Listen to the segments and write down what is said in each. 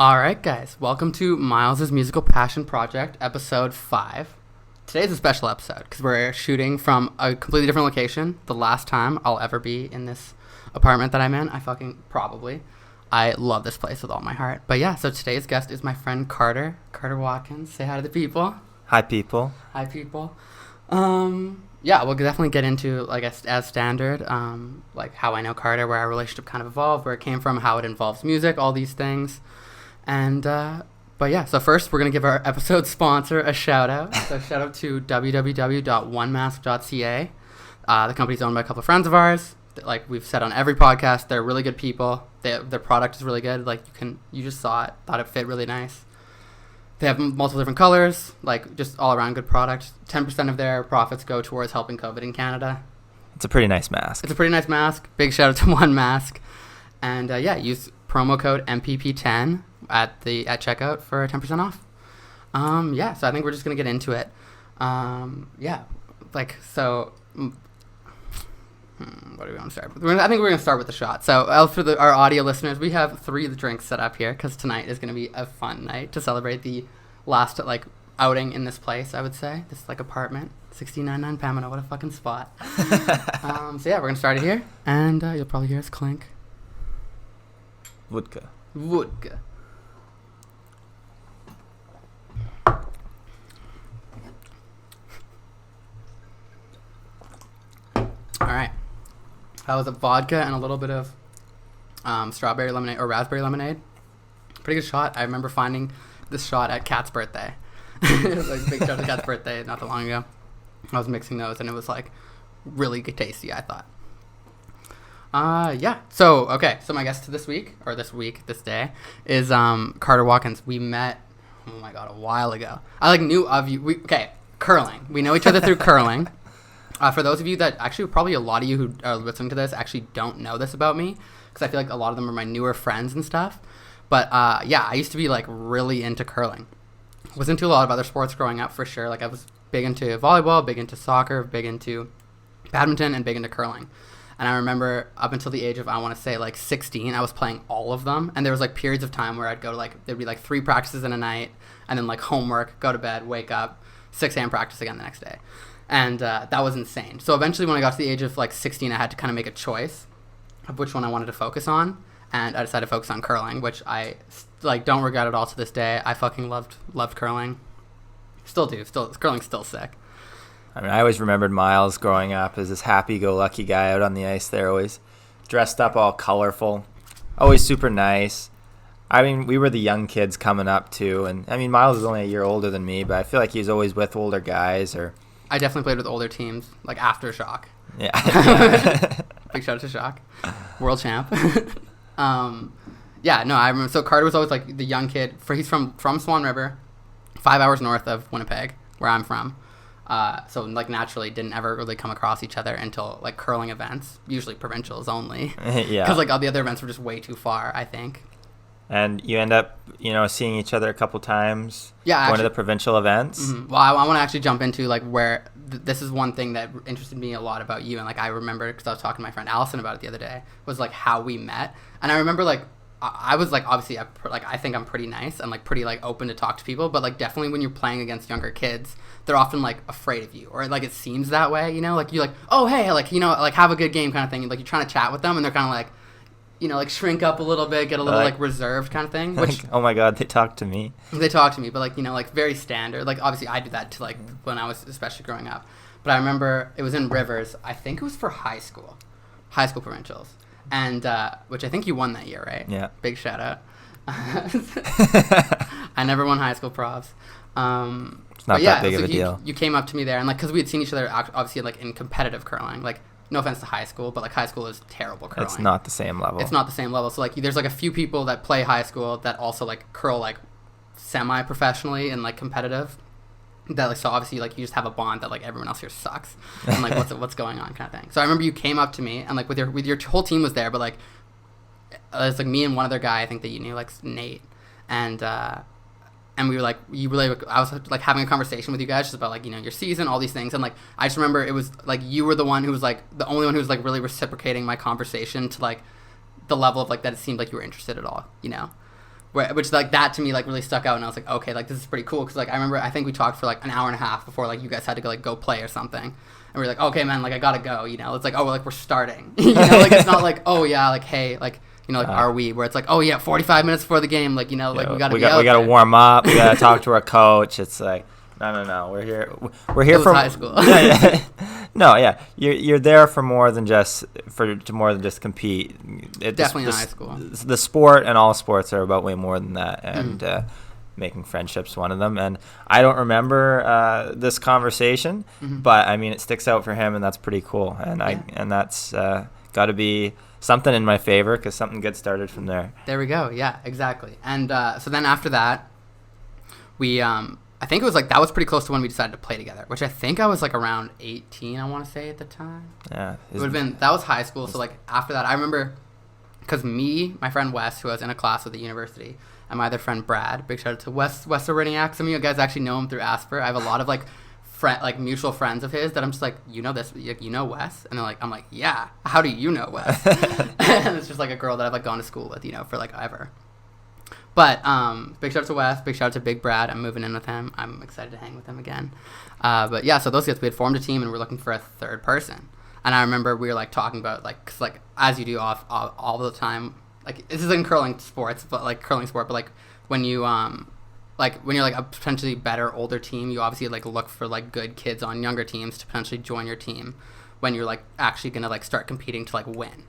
All right, guys. Welcome to Miles' Musical Passion Project, episode 5. Today's a special episode because we're shooting from a completely different location. The last time I'll ever be in this apartment that I'm in. I love this place with all my heart. But yeah, so today's guest is my friend Carter Watkins. Say hi to the people. Hi, people. Hi, people. Yeah, we'll definitely get into, like, as standard, like how I know Carter, where our relationship kind of evolved, where it came from, how it involves music, all these things. And, but yeah, so first we're going to give our episode sponsor a shout out. So shout out to www.onemask.ca. The company's owned by a couple of friends of ours. Like we've said on every podcast, they're really good people. Their product is really good. Like you just saw it, thought it fit really nice. They have multiple different colors, like just all around good product. 10% of their profits go towards helping COVID in Canada. It's a pretty nice mask. Big shout out to One Mask. And yeah, use promo code MPP10 at checkout for 10% off. Yeah, so I think we're just going to get into it. Yeah, like, so, what do we want to start with? I think we're going to start with the shot. So for our audio listeners, we have 3 drinks set up here because tonight is going to be a fun night to celebrate the last, like, outing in this place, I would say. This, like, apartment. 1699 Pamela, what a fucking spot. So yeah, we're going to start it here, and you'll probably hear us clink. Vodka. All right. That was a vodka and a little bit of strawberry lemonade or raspberry lemonade. Pretty good shot. I remember finding this shot at Kat's birthday. It was like a big shot at Kat's birthday not that long ago. I was mixing those and it was like really tasty, I thought. Yeah. So, okay. So my guest this day is Carter Watkins. We met, oh my God, a while ago. I knew of you. Curling. We know each other through curling. For those of you that actually, probably a lot of you who are listening to this actually don't know this about me, because I feel like a lot of them are my newer friends and stuff. But yeah, I used to be like really into curling. Was into a lot of other sports growing up for sure. Like I was big into volleyball, big into soccer, big into badminton, and big into curling. And I remember up until the age of, I want to say like 16, I was playing all of them. And there was like periods of time where I'd go to like, there'd be like 3 practices in a night, and then like homework, go to bed, wake up, 6 a.m. practice again the next day. And that was insane. So eventually when I got to the age of like 16, I had to kind of make a choice of which one I wanted to focus on. And I decided to focus on curling, which I like don't regret at all to this day. I fucking loved curling. Still do. Curling's still sick. I mean, I always remembered Miles growing up as this happy-go-lucky guy out on the ice there, always dressed up all colorful, always super nice. I mean, we were the young kids coming up too. And I mean, Miles is only a year older than me, but I feel like he was always with older guys or... I definitely played with older teams, like after Shock. Yeah. Big shout out to Shock. World champ. Yeah, no, I remember. So Carter was always like the young kid. He's from Swan River, 5 hours north of Winnipeg, where I'm from. So like naturally didn't ever really come across each other until like curling events, usually provincials only. Yeah. Because like all the other events were just way too far, I think. And you end up, seeing each other a couple times. Yeah, going to the provincial events. Mm-hmm. Well, I want to actually jump into like where this is one thing that interested me a lot about you, and like I remember because I was talking to my friend Allison about it the other day, was like how we met. And I remember like I was like obviously I think I'm pretty nice and like pretty like open to talk to people, but like definitely when you're playing against younger kids, they're often like afraid of you, or like it seems that way, like you're like, oh hey, like like have a good game kind of thing. Like you're trying to chat with them and they're kind of like, like shrink up a little bit, get a little like reserved kind of thing. Which oh my God, they talk to me. They talk to me, but like like very standard. Like obviously I do that to like when I was especially growing up. But I remember it was in Rivers. I think it was for high school provincials, and which I think you won that year, right? Yeah. Big shout out. I never won high school provs. It's not that big of a deal. You came up to me there, and like because we had seen each other obviously like in competitive curling, like. No offense to high school, but like high school is terrible curling. It's not the same level. So like there's like a few people that play high school that also like curl like semi-professionally and like competitive. That like so obviously like you just have a bond that like everyone else here sucks and like what's going on kind of thing. So I remember you came up to me and like with your whole team was there, but like it's like me and one other guy I think that you knew, like Nate, and we were like, I was like having a conversation with you guys just about like, your season, all these things. And like, I just remember it was like, you were the one who was like, the only one who was like really reciprocating my conversation to like the level of like, that it seemed like you were interested at all, which like that to me like really stuck out, and I was like, okay, like this is pretty cool, because like I think we talked for like an hour and a half before like you guys had to go play or something, and we were like, okay man, like I gotta go, it's like, oh, like we're starting, like it's not like, oh yeah, like hey, like like are we, where it's like, oh yeah, 45 minutes before the game, like like we gotta warm up, we gotta talk to our coach. It's like, no, we're here for high school. No, yeah, you're there for more than just compete. Definitely in high school. The sport and all sports are about way more than that, and making friendships one of them. And I don't remember this conversation, but I mean it sticks out for him, and that's pretty cool. And and that's got to be something in my favor, because something good started from there. There we go. Yeah, exactly. And so then after that, we I think it was like, that was pretty close to when we decided to play together, which I think I was like around 18, I want to say, at the time. Yeah. It would have been, that was high school. So like after that, I remember, because my friend Wes, who I was in a class with at university, and my other friend Brad, big shout out to Wes Oriniak. Some of you guys actually know him through Asper. I have a lot of like mutual friends of his that I'm just like, you know this, you know Wes? And they're like, I'm like, yeah, how do you know Wes? And it's just like a girl that I've like gone to school with, for like ever. But big shout out to Wes, big shout out to Big Brad. I'm moving in with him. I'm excited to hang with him again. But yeah, so those guys, we had formed a team, and we're looking for a third person. And I remember we were like talking about like, cause like as you do all the time, like this is in curling sports, but like when you when you're like a potentially better older team, you obviously like look for like good kids on younger teams to potentially join your team when you're like actually gonna like start competing to like win,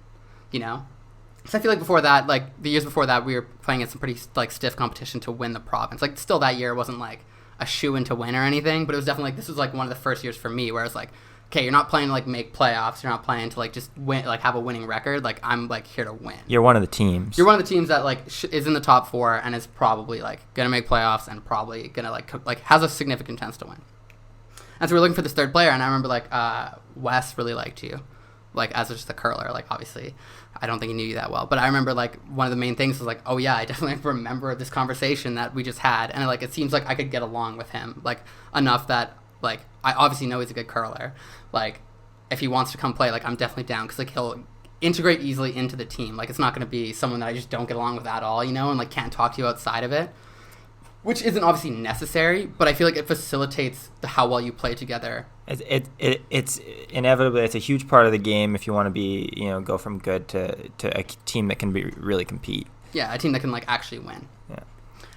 So I feel like before that, like the years before that, we were playing in some pretty like stiff competition to win the province. Like still that year, it wasn't like a shoe-in to win or anything, but it was definitely like, this was like one of the first years for me where it's like, okay, you're not playing to like make playoffs, you're not playing to like just win, like have a winning record. Like I'm like here to win. You're one of the teams. You're one of the teams that like is in the top 4 and is probably like gonna make playoffs and probably gonna like has a significant chance to win. And so we're looking for this third player, and I remember like Wes really liked you, like as just a curler. Like obviously, I don't think he knew you that well, but I remember like one of the main things was like, oh yeah, I definitely remember this conversation that we just had, and like it seems like I could get along with him like enough that like I obviously know he's a good curler. Like if he wants to come play, like I'm definitely down, because like he'll integrate easily into the team. Like it's not going to be someone that I just don't get along with at all, and like can't talk to you outside of it, which isn't obviously necessary, but I feel like it facilitates how well you play together. It's inevitably, it's a huge part of the game if you want to be, go from good to a team that can really compete. Yeah, a team that can like actually win. Yeah,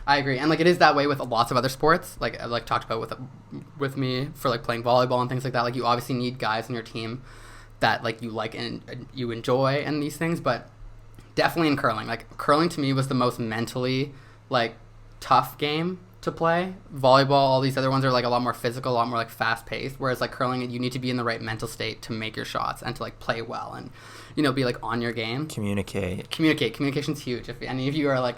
I agree, and like it is that way with lots of other sports. Like I've like talked about with me for like playing volleyball and things like that. Like you obviously need guys in your team that like you like and you enjoy and these things, but definitely in curling. Like curling to me was the most mentally like tough game to play. Volleyball, all these other ones are like a lot more physical, a lot more like fast paced, whereas like curling, you need to be in the right mental state to make your shots and to like play well and be like on your game. Communication's huge. If any of you are like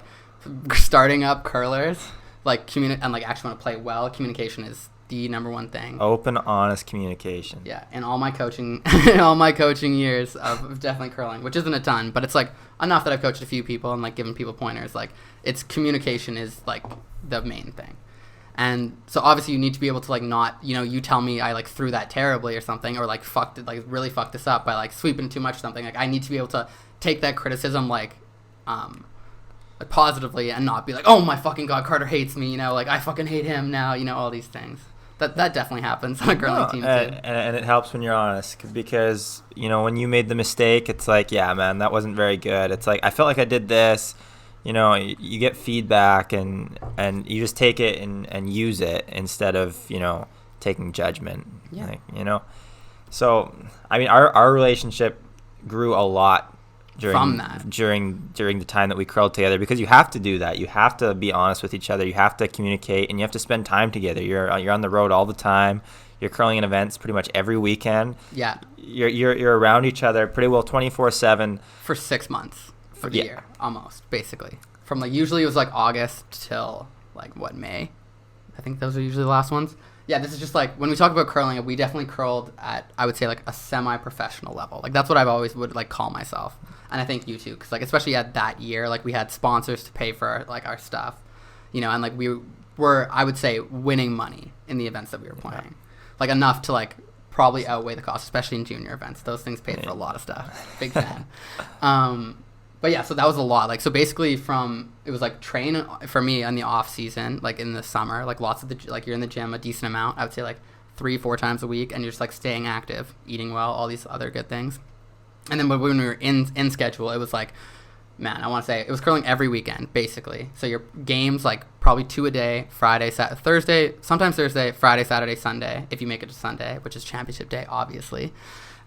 starting up curlers, like and like actually want to play well, communication is the number one thing. Open, honest communication. Yeah, in all my coaching years of definitely curling, which isn't a ton, but it's like enough that I've coached a few people and like given people pointers. Like it's communication is like the main thing. And so obviously you need to be able to like not, you tell me I like threw that terribly or something, or like really fucked this up by like sweeping too much or something. Like I need to be able to take that criticism like positively and not be like, oh my fucking god, Carter hates me, like I fucking hate him now, all these things. That definitely happens on a curling team too. And it helps when you're honest, because when you made the mistake, it's like, yeah man, that wasn't very good. It's like, I felt like I did this. You get feedback and you just take it and use it instead of taking judgment. Yeah. Like, so I mean our relationship grew a lot during the time that we curled together, because you have to do that. You have to be honest with each other. You have to communicate, and you have to spend time together. You're on the road all the time. You're curling in events pretty much every weekend. Yeah. You're around each other pretty well 24/7 for 6 months for the year, almost basically. From like usually it was like August till like May. I think those are usually the last ones. Yeah, this is just like when we talk about curling, we definitely curled at, I would say, like a semi-professional level. Like that's what I've always would like call myself. And I think you too, because like especially at that year, like we had sponsors to pay for like our stuff, and like we were, I would say, winning money in the events that we were playing, like enough to like probably outweigh the cost, especially in junior events. Those things paid for a lot of stuff. Big fan. But yeah, so that was a lot. Like, so basically it was like train for me in the off season, like in the summer, like lots of like you're in the gym a decent amount. I would say like 3-4 times a week, and you're just like staying active, eating well, all these other good things. And then when we were in schedule, it was like, man, I want to say it was curling every weekend, basically. So your games, like probably 2 a day, Friday, Thursday, sometimes Thursday, Friday, Saturday, Sunday, if you make it to Sunday, which is championship day, obviously.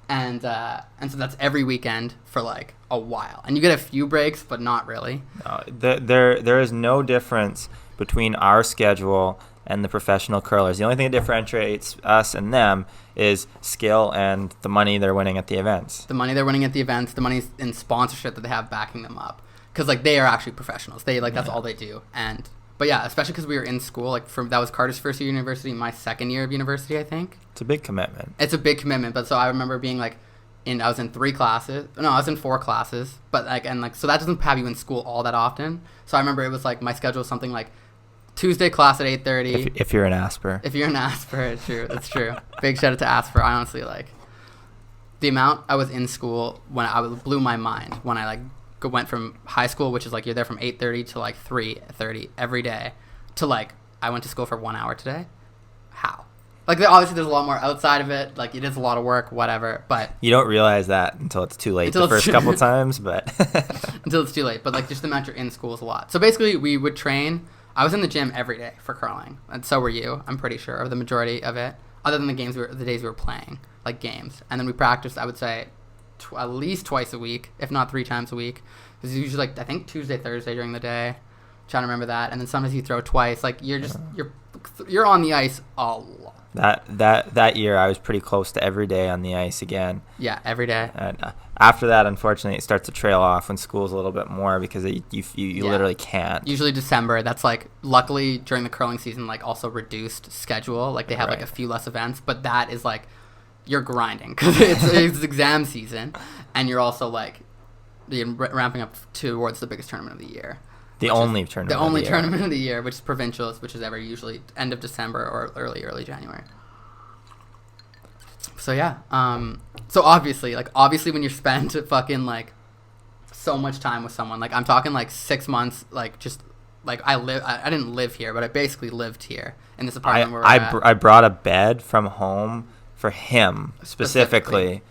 And so that's every weekend for like a while. And you get a few breaks, but not really. There is no difference between our schedule and the professional curlers. The only thing that differentiates us and them is skill and the money they're winning at the events. The money they're winning at the events, the money in sponsorship that they have backing them up. Because like they are actually professionals. They like that's all they do. But yeah, especially because we were in school. Like that was Carter's first year of university, my second year of university, I think. It's a big commitment. It's a big commitment. But so I remember being like, I was in 3 classes. No, I was in 4 classes. But so that doesn't have you in school all that often. So I remember it was like my schedule was something like Tuesday class at 8:30. If you're an Asper. If you're an Asper, it's true. That's true. Big shout out to Asper. I honestly like the amount I was in school when blew my mind when I like went from high school, which is like you're there from 8:30 to like 3:30 every day, to like I went to school for 1 hour today. How? Like obviously there's a lot more outside of it. Like it is a lot of work, whatever. But you don't realize that until it's too late the first couple times, but until it's too late. But like just the amount you're in school is a lot. So basically we would train. I was in the gym every day for curling, and so were you. I'm pretty sure, or the majority of it, other than the days we were playing, like games. And then we practiced, I would say, at least twice a week, if not 3 times a week. It was usually like I think Tuesday, Thursday during the day. Trying to remember that. And then sometimes you throw twice. Like you're on the ice a lot. That year I was pretty close to every day on the ice again. Yeah, every day. And after that, unfortunately, it starts to trail off when school's a little bit more because you literally can't. Usually December. That's like luckily during the curling season, like also reduced schedule. Like they have like a few less events, but that is like you're grinding because it's exam season, and you're also like ramping up towards the biggest tournament of the year. The only tournament of the year, which is provincials, which is ever usually end of December or early January. So yeah, so obviously when you spend fucking like so much time with someone, like I'm talking like 6 months, like just like I didn't live here, but I basically lived here in this apartment where we're at. I brought a bed from home for him specifically.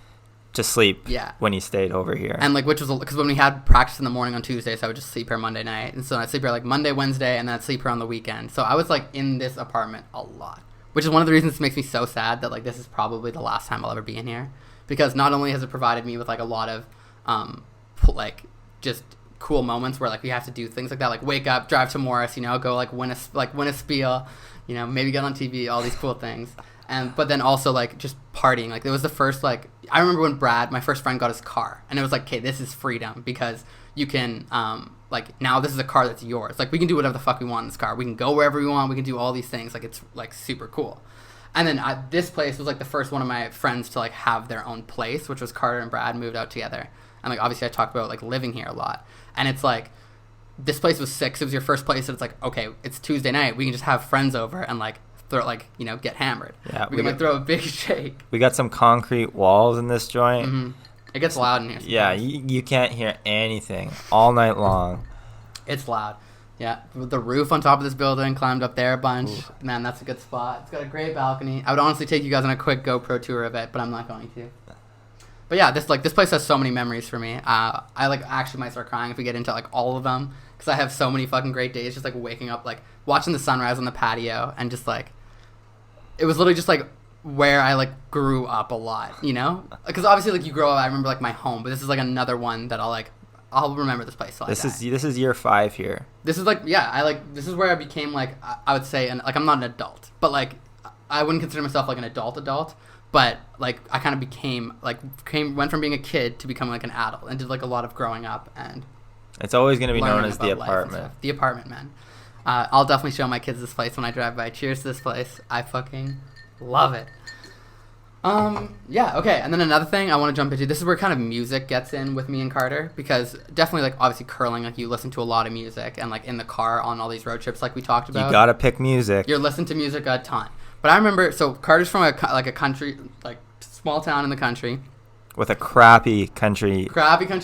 To sleep when he stayed over here. And like which was because when we had practice in the morning on Tuesdays, I would just sleep here Monday night, and so I'd sleep here like Monday, Wednesday, and then I'd sleep here on the weekend. So I was like in this apartment a lot, which is one of the reasons it makes me so sad that like this is probably the last time I'll ever be in here, because not only has it provided me with like a lot of like just cool moments where like we have to do things like that, like wake up, drive to Morris, go like win a spiel, maybe get on TV, all these cool things. But then also like just partying. Like it was the first like I remember when my first friend got his car, and it was like, okay, this is freedom because you can like now this is a car that's yours. Like we can do whatever the fuck we want in this car. We can go wherever we want. We can do all these things. Like it's like super cool. And then this place was like the first one of my friends to like have their own place, which was Carter and Brad moved out together. And like obviously I talked about like living here a lot, and it's like this place was sick. It was your first place, and it's like, okay, it's Tuesday night. We can just have friends over and like throw get hammered. Yeah, we can like throw a big shake. We got some concrete walls in this joint. Mm-hmm. It gets loud in here. Yeah, you can't hear anything all night long. It's loud. Yeah, the roof on top of this building, climbed up there a bunch. Ooh. Man, that's a good spot. It's got a great balcony. I would honestly take you guys on a quick GoPro tour of it, but I'm not going to. But yeah, this place has so many memories for me. I like actually might start crying if we get into like all of them, because I have so many fucking great days just like waking up, like watching the sunrise on the patio, and just like it was literally just like where I like grew up a lot, because obviously like you grow up, I remember like my home, but this is like another one that I'll remember this place. This is year 5 here. This is like this is where I became like I would say, and like I'm not an adult, but like I wouldn't consider myself like an adult, but like I kind of went from being a kid to becoming like an adult, and did like a lot of growing up, and it's always going to be known as the apartment. The apartment, man. I'll definitely show my kids this place when I drive by. Cheers to this place. I fucking love it. Yeah, okay. And then another thing I want to jump into, this is where kind of music gets in with me and Carter, because definitely like obviously curling, like you listen to a lot of music, and like in the car on all these road trips like we talked about. You got to pick music. You're listening to music a ton. But I remember, so Carter's from a country, like small town in the country, with a crappy country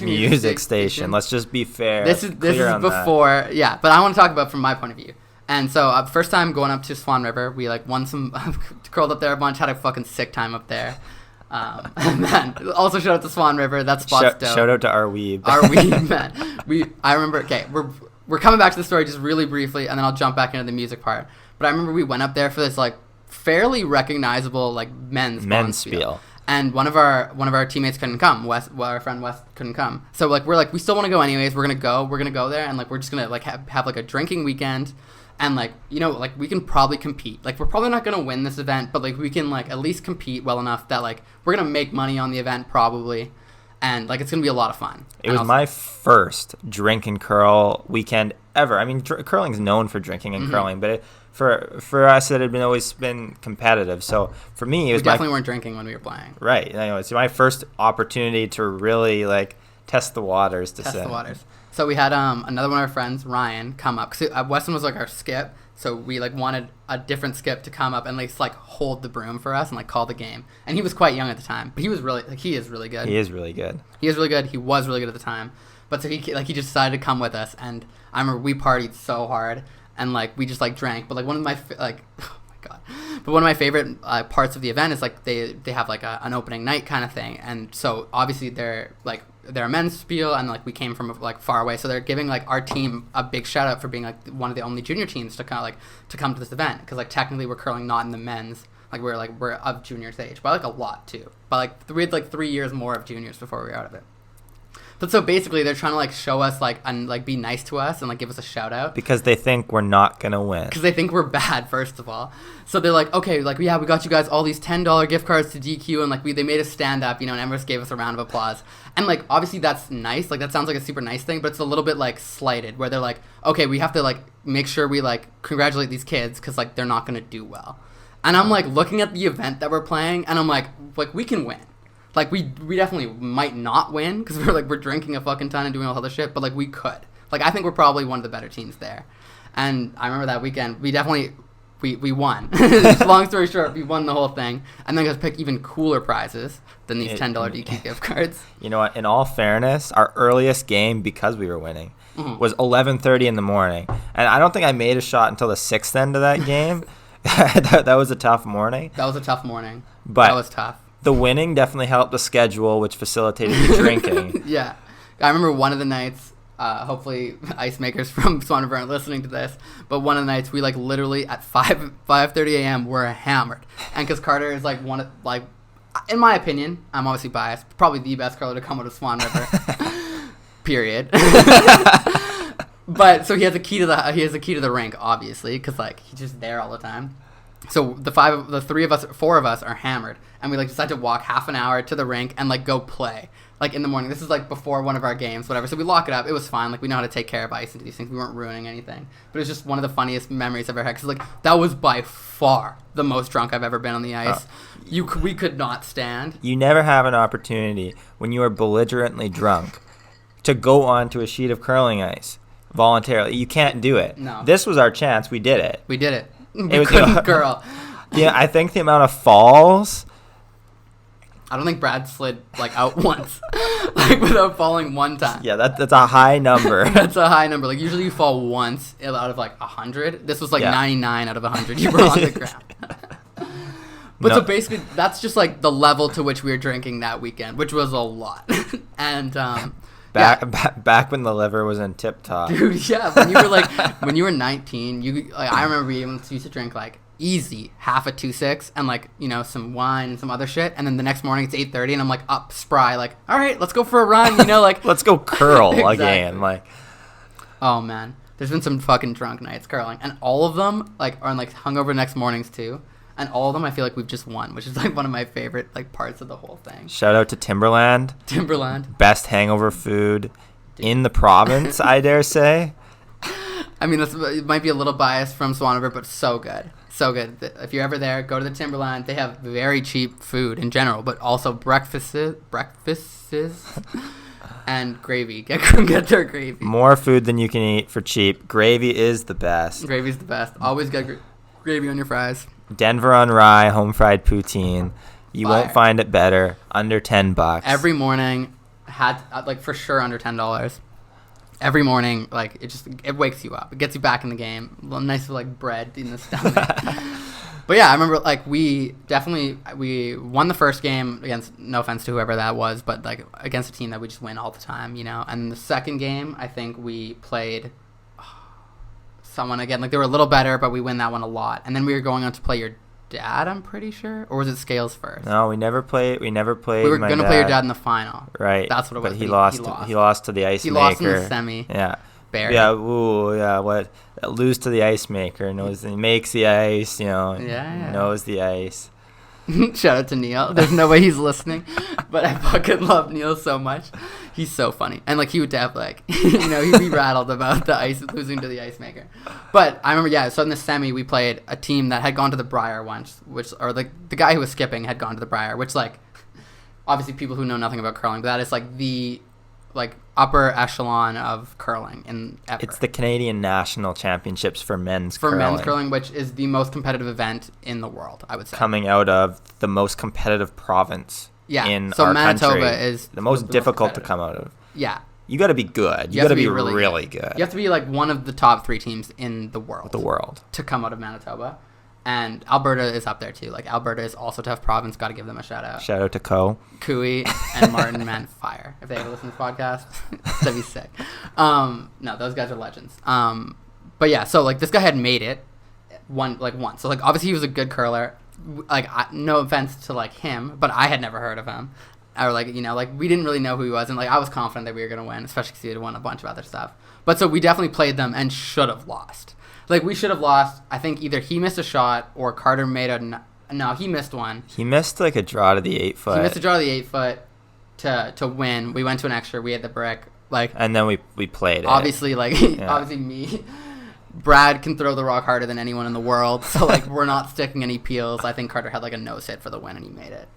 music station. Let's just be fair. This is before, yeah. But I want to talk about from my point of view. And so, first time going up to Swan River, we like won some, curled up there a bunch, had a fucking sick time up there. And then also shout out to Swan River. That spot's dope. Shout out to our weeb. Our weeb, man. I remember. Okay, we're coming back to the story just really briefly, and then I'll jump back into the music part. But I remember we went up there for this like fairly recognizable like men's spiel. And one of our teammates couldn't come. Our friend Wes couldn't come. So like we still want to go anyways. We're gonna go there, and like we're just gonna like have like a drinking weekend, and like like we can probably compete. Like we're probably not gonna win this event, but like we can like at least compete well enough that like we're gonna make money on the event probably, and like it's gonna be a lot of fun. It was my first drink and curl weekend ever. I mean, curling's known for drinking and curling, but for us, it had always been competitive. So for me, we definitely weren't drinking when we were playing. Right. It's my first opportunity to really like test the waters. So we had another one of our friends, Ryan, come up. Cause Weston was like our skip, so we like wanted a different skip to come up and like hold the broom for us and like call the game. And he was quite young at the time, but he is really good. He was really good. He was really good at the time. But so he just decided to come with us, and I remember we partied so hard. And like we just like drank, but like one of my oh my god, but one of my favorite parts of the event is like they have like an opening night kind of thing, and so obviously they're a men's spiel, and like we came from like far away, so they're giving like our team a big shout out for being like one of the only junior teams to kind of like to come to this event, because like technically we're curling not in the men's, like we're of juniors age by like a lot too, but like we had like 3 years more of juniors before we were out of it. But so basically, they're trying to like show us like and like be nice to us and like give us a shout out because they think we're not gonna win. Because they think we're bad, first of all. So they're like, okay, like yeah, we got you guys all these $10 gift cards to DQ, and like they made us stand up, and Emrys gave us a round of applause. And like obviously that's nice, like that sounds like a super nice thing, but it's a little bit like slighted, where they're like, okay, we have to like make sure we like congratulate these kids because like they're not gonna do well. And I'm like looking at the event that we're playing, and I'm like we can win. Like, we definitely might not win, because we're drinking a fucking ton and doing all other shit, but, like, we could. Like, I think we're probably one of the better teams there. And I remember that weekend, we definitely, we won. Long story short, we won the whole thing. And then got to pick even cooler prizes than these $10 DQ gift cards. You know what? In all fairness, our earliest game, because we were winning, was 11:30 in the morning. And I don't think I made a shot until the 6th end of that game. That was a tough morning. That was a tough morning. But that was tough. The winning definitely helped the schedule, which facilitated the drinking. Yeah. I remember one of the nights, hopefully ice makers from Swan River aren't listening to this, but one of the nights we like literally at 5:30 a.m. were hammered. And because Carter is like one of, like, in my opinion, I'm obviously biased, probably the best curler to come out of Swan River. Period. But so he has a key to the rink, obviously, because like he's just there all the time. So four of us are hammered, and we like decide to walk half an hour to the rink and like go play like in the morning. This is like before one of our games, whatever. So we lock it up. It was fine. Like we know how to take care of ice and do these things. We weren't ruining anything. But it was just one of the funniest memories I've ever had. Cause like that was by far the most drunk I've ever been on the ice. We could not stand. You never have an opportunity when you are belligerently drunk to go onto a sheet of curling ice voluntarily. You can't do it. No. This was our chance. We did it. We couldn't curl. Yeah, I think the amount of falls. I don't think Brad slid like out once, like without falling one time. Yeah, that's a high number. That's a high number. Like usually you fall once out of like 100. This was like 99 out of 100. You were on the ground. But no. So basically, that's just like the level to which we were drinking that weekend, which was a lot. And back when the liver was in tip top. Dude, yeah. When you were 19, I remember we used to drink like easy half a 2-6 and like some wine and some other shit, and then the next morning it's 8:30 and I'm like up spry, like all right, let's go for a run, like let's go curl exactly. Again, like oh man, there's been some fucking drunk nights curling, and all of them like are like hungover next mornings too, and all of them I feel like we've just won, which is like one of my favorite like parts of the whole thing. Shout out to Timberland, best hangover food in the province. I dare say. I mean, it might be a little biased from Swan River, but so good. So good. If you're ever there, go to the Timberland. They have very cheap food in general, but also breakfasts, and gravy. Get their gravy. More food than you can eat for cheap. Gravy is the best. Gravy's the best. Always get gravy on your fries. Denver on rye, home fried poutine. You won't find it better. Under $10. Every morning, had like for sure under $10. Every morning, like it wakes you up. It gets you back in the game. A little nice like bread in the stomach. But yeah, I remember like we won the first game against, no offense to whoever that was, but like against a team that we just win all the time, you know. And the second game, I think we played someone again. Like they were a little better, but we win that one a lot. And then we were going on to play your dad, I'm pretty sure, or was it Scales first? No, we never played. We were going to play your dad in the final. Right. That's what it was. But he lost. He lost to the Ice Maker. He lost in the semi. Yeah. Barely. Yeah. Ooh. Yeah. What? Lose to the Ice Maker. He makes the ice. You know. Yeah. Knows the ice. Shout out to Neil. There's no way he's listening, but I fucking love Neil so much. He's so funny, and like he would have like, you know, he'd be rattled about the ice losing to the Ice Maker. But I remember, yeah. So in the semi, we played a team that had gone to the Briar once, or like the guy who was skipping had gone to the Briar, which like, obviously people who know nothing about curling, but that is like the upper echelon of curling ever. It's the Canadian National Championships for men's curling, which is the most competitive event in the world, I would say. Coming out of the most competitive province in so our Manitoba country. is the most difficult to come out of. Yeah. You got to be good. You got to be really good. You have to be like one of the top 3 teams in the world. To come out of Manitoba. And Alberta is up there too. Like Alberta is also a tough province. Got to give them a shout out. Shout out to Cooey and Martin, man, fire. If they ever listen to this podcast, that'd be sick. No, those guys are legends. But yeah, so like this guy had made it once. So like obviously he was a good curler. Like no offense to like him, but I had never heard of him. Or like, you know, like we didn't really know who he was, and like I was confident that we were gonna win, especially because he had won a bunch of other stuff. But so we definitely played them and should have lost. Like, we should have lost. I think either he missed a shot or Carter made no, he missed one. He missed, like, a draw to the 8-foot. He missed a draw to the 8-foot to win. We went to an extra. We had the brick. Like, and then we played it. Obviously, obviously me. Brad can throw the rock harder than anyone in the world. So, like, we're not sticking any peels. I think Carter had, like, a nose hit for the win, and he made it.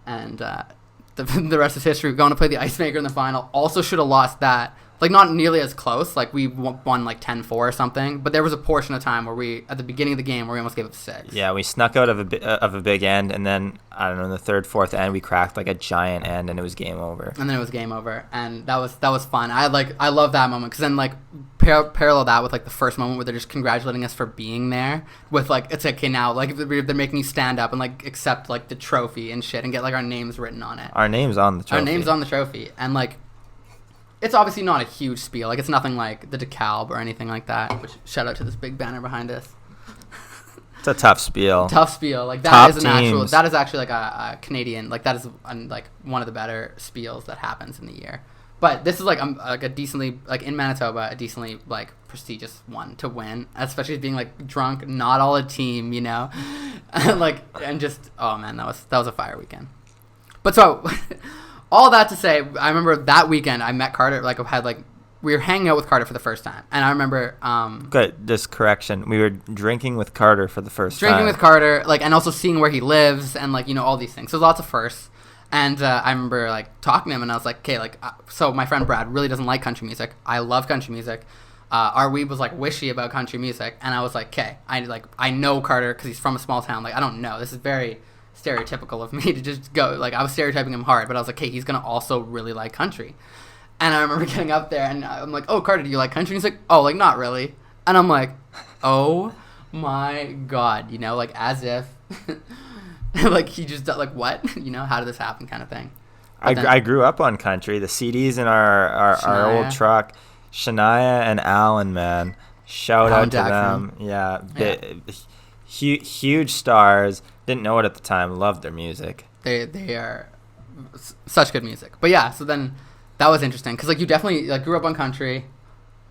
And the rest is history. We're going to play the Ice Maker in the final. Also should have lost that. Like, not nearly as close. Like, we won, like, 10-4 or something. But there was a portion of time where we, at the beginning of the game, where we almost gave up 6. Yeah, we snuck out of a big end. And then, I don't know, in the third, fourth end, we cracked, like, a giant end, and it was game over. And then it was game over. And that was fun. I love that moment. Because then, like, parallel that with, like, the first moment where they're just congratulating us for being there. With, like, it's like, okay, now, like, they're making you stand up and, like, accept, like, the trophy and shit. And get, like, our names written on it. Our name's on the trophy. Our name's on the trophy. And, like, it's obviously not a huge spiel. Like, it's nothing like the DeKalb or anything like that. Which, shout out to this big banner behind us. It's a tough spiel. Like, that is actually like a Canadian, like, that is like one of the better spiels that happens in the year. But this is like a decently, like, in Manitoba, a decently, like, prestigious one to win, especially being, like, drunk, not all a team, you know. and just, oh man, that was a fire weekend. But so all that to say, I remember that weekend I met Carter. Like, we were hanging out with Carter for the first time, and I remember. Good. Just correction. We were drinking with Carter for the first time. Drinking with Carter, like, and also seeing where he lives, and, like, you know, all these things. So lots of firsts. And I remember, like, talking to him, and I was like, okay, like, so my friend Brad really doesn't like country music. I love country music. Our weeb was, like, wishy about country music, and I was like, okay, I know Carter because he's from a small town. Like, I don't know. This is very stereotypical of me to just go, like, I was stereotyping him hard, but I was like, okay, he's gonna also really like country. And I remember getting up there and I'm like, oh, Carter, do you like country? And he's like, oh, like, not really. And I'm like, oh my god, you know, like, as if like he just like, what, you know, how did this happen, kind of thing. I grew up on country. The CDs in our old truck, Shania and Alan, man, shout out to them. Yeah. Huge stars. Didn't know it at the time. Loved their music. They are such good music. But yeah, so then that was interesting because, like, you definitely, like, grew up on country,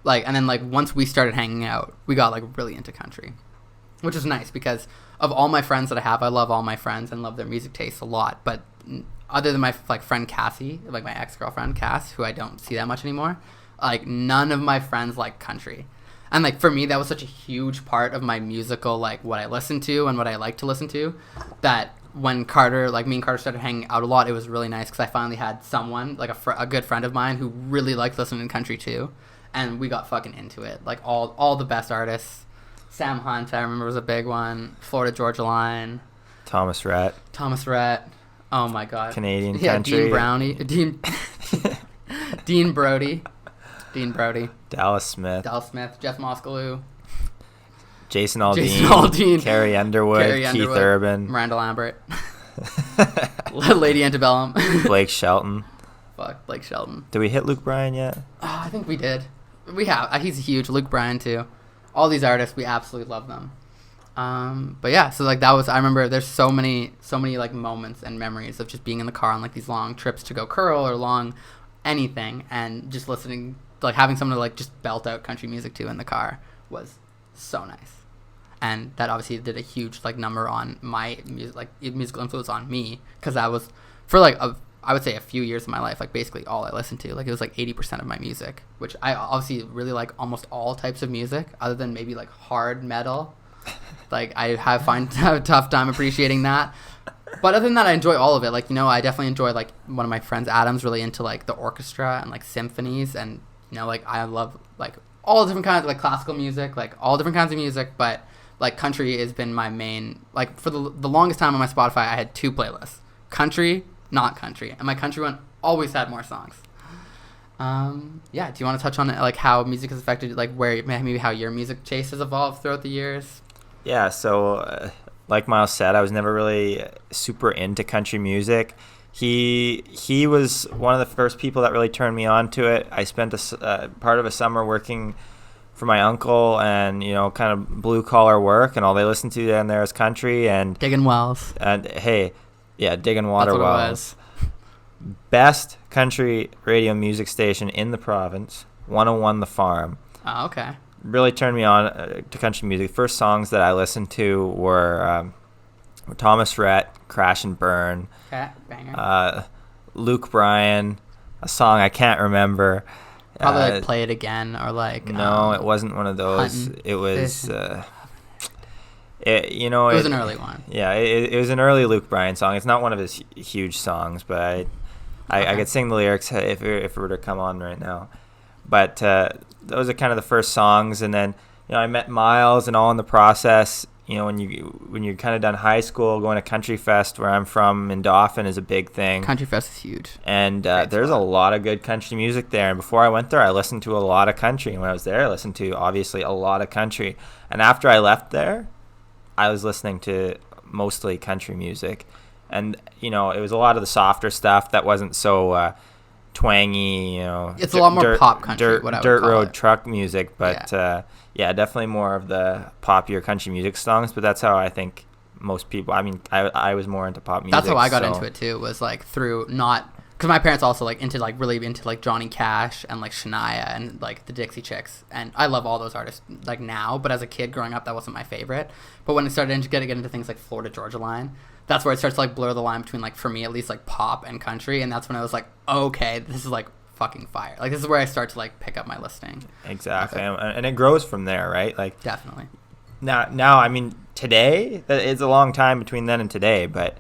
like, and then, like, once we started hanging out, we got, like, really into country, which is nice because of all my friends that I have. I love all my friends and love their music tastes a lot. But other than my, like, friend Cassie, like, my ex-girlfriend Cass, who I don't see that much anymore, like, none of my friends like country. And, like, for me, that was such a huge part of my musical, like, what I listen to and what I like to listen to, that when Carter, like, me and Carter started hanging out a lot, it was really nice because I finally had someone, like, a good friend of mine who really liked listening to country, too. And we got fucking into it. Like, all the best artists. Sam Hunt, I remember, was a big one. Florida Georgia Line. Thomas Rhett. Oh my god. Canadian yeah, country. Dean Brody. Dean Brody. Dallas Smith. Jeff Moskaloo. Jason Aldean. Carrie Underwood. Keith Urban. Miranda Lambert. Lady Antebellum. Blake Shelton. Fuck, Blake Shelton. Did we hit Luke Bryan yet? I think we did. We have. He's huge. Luke Bryan too. All these artists, we absolutely love them. But yeah, so like that was. I remember there's so many like moments and memories of just being in the car on like these long trips to go curl or long anything, and just listening, like having someone to like just belt out country music to in the car was so nice. And that obviously did a huge like number on my music, like musical influence on me, because that was for like I would say a few years of my life, like basically all I listened to. Like it was like 80% of my music, which I obviously really like almost all types of music, other than maybe like hard metal. Like I have a tough time appreciating that. But other than that, I enjoy all of it. Like, you know, I definitely enjoy like one of my friends, Adam's really into like the orchestra and like symphonies, and you know, like I love like all different kinds of like classical music, like all different kinds of music, but like country has been my main, like for the longest time on my Spotify, I had 2 playlists: country, not country, and my country one always had more songs. Yeah, do you want to touch on like how music has affected, like where maybe how your music taste has evolved throughout the years? Yeah, so like Miles said, I was never really super into country music. He was one of the first people that really turned me on to it. I spent a part of a summer working for my uncle, and you know, kind of blue collar work, and all they listened to down there is country and digging wells. And hey, yeah, digging water wells. Best country radio music station in the province, 101 The Farm. Oh, okay. Really turned me on to country music. First songs that I listened to were Thomas Rhett, Crash and Burn. Okay, banger. Luke Bryan, a song I can't remember. Probably like Play It Again, or like no, it wasn't one of those. Huntin', it was it was an early one. Yeah, it was an early Luke Bryan song. It's not one of his huge songs, but I could sing the lyrics if it were to come on right now. But those are kind of the first songs, and then you know I met Miles, and all in the process. You know, when you're kind of done high school, going to Country Fest, where I'm from in Dauphin, is a big thing. Country Fest is huge. And there's a lot of good country music there. And before I went there, I listened to a lot of country. And when I was there, I listened to, obviously, a lot of country. And after I left there, I was listening to mostly country music. And, you know, it was a lot of the softer stuff that wasn't so twangy, you know. It's a lot more pop country, what I would dirt call road it. truck music. But, yeah, definitely more of the poppier country music songs, but that's how I think most people. I mean, I was more into pop music. That's how I got into it too. Was like through not because my parents also like into like really into like Johnny Cash and like Shania and like the Dixie Chicks, and I love all those artists like now. But as a kid growing up, that wasn't my favorite. But when it started to get into things like Florida Georgia Line, that's where it starts to like blur the line between, like, for me at least, like pop and country, and that's when I was like, okay, this is like fucking fire. Like, this is where I start to like pick up my listening. Exactly. And it grows from there, right? Like, definitely. Now I mean, today, it's a long time between then and today, but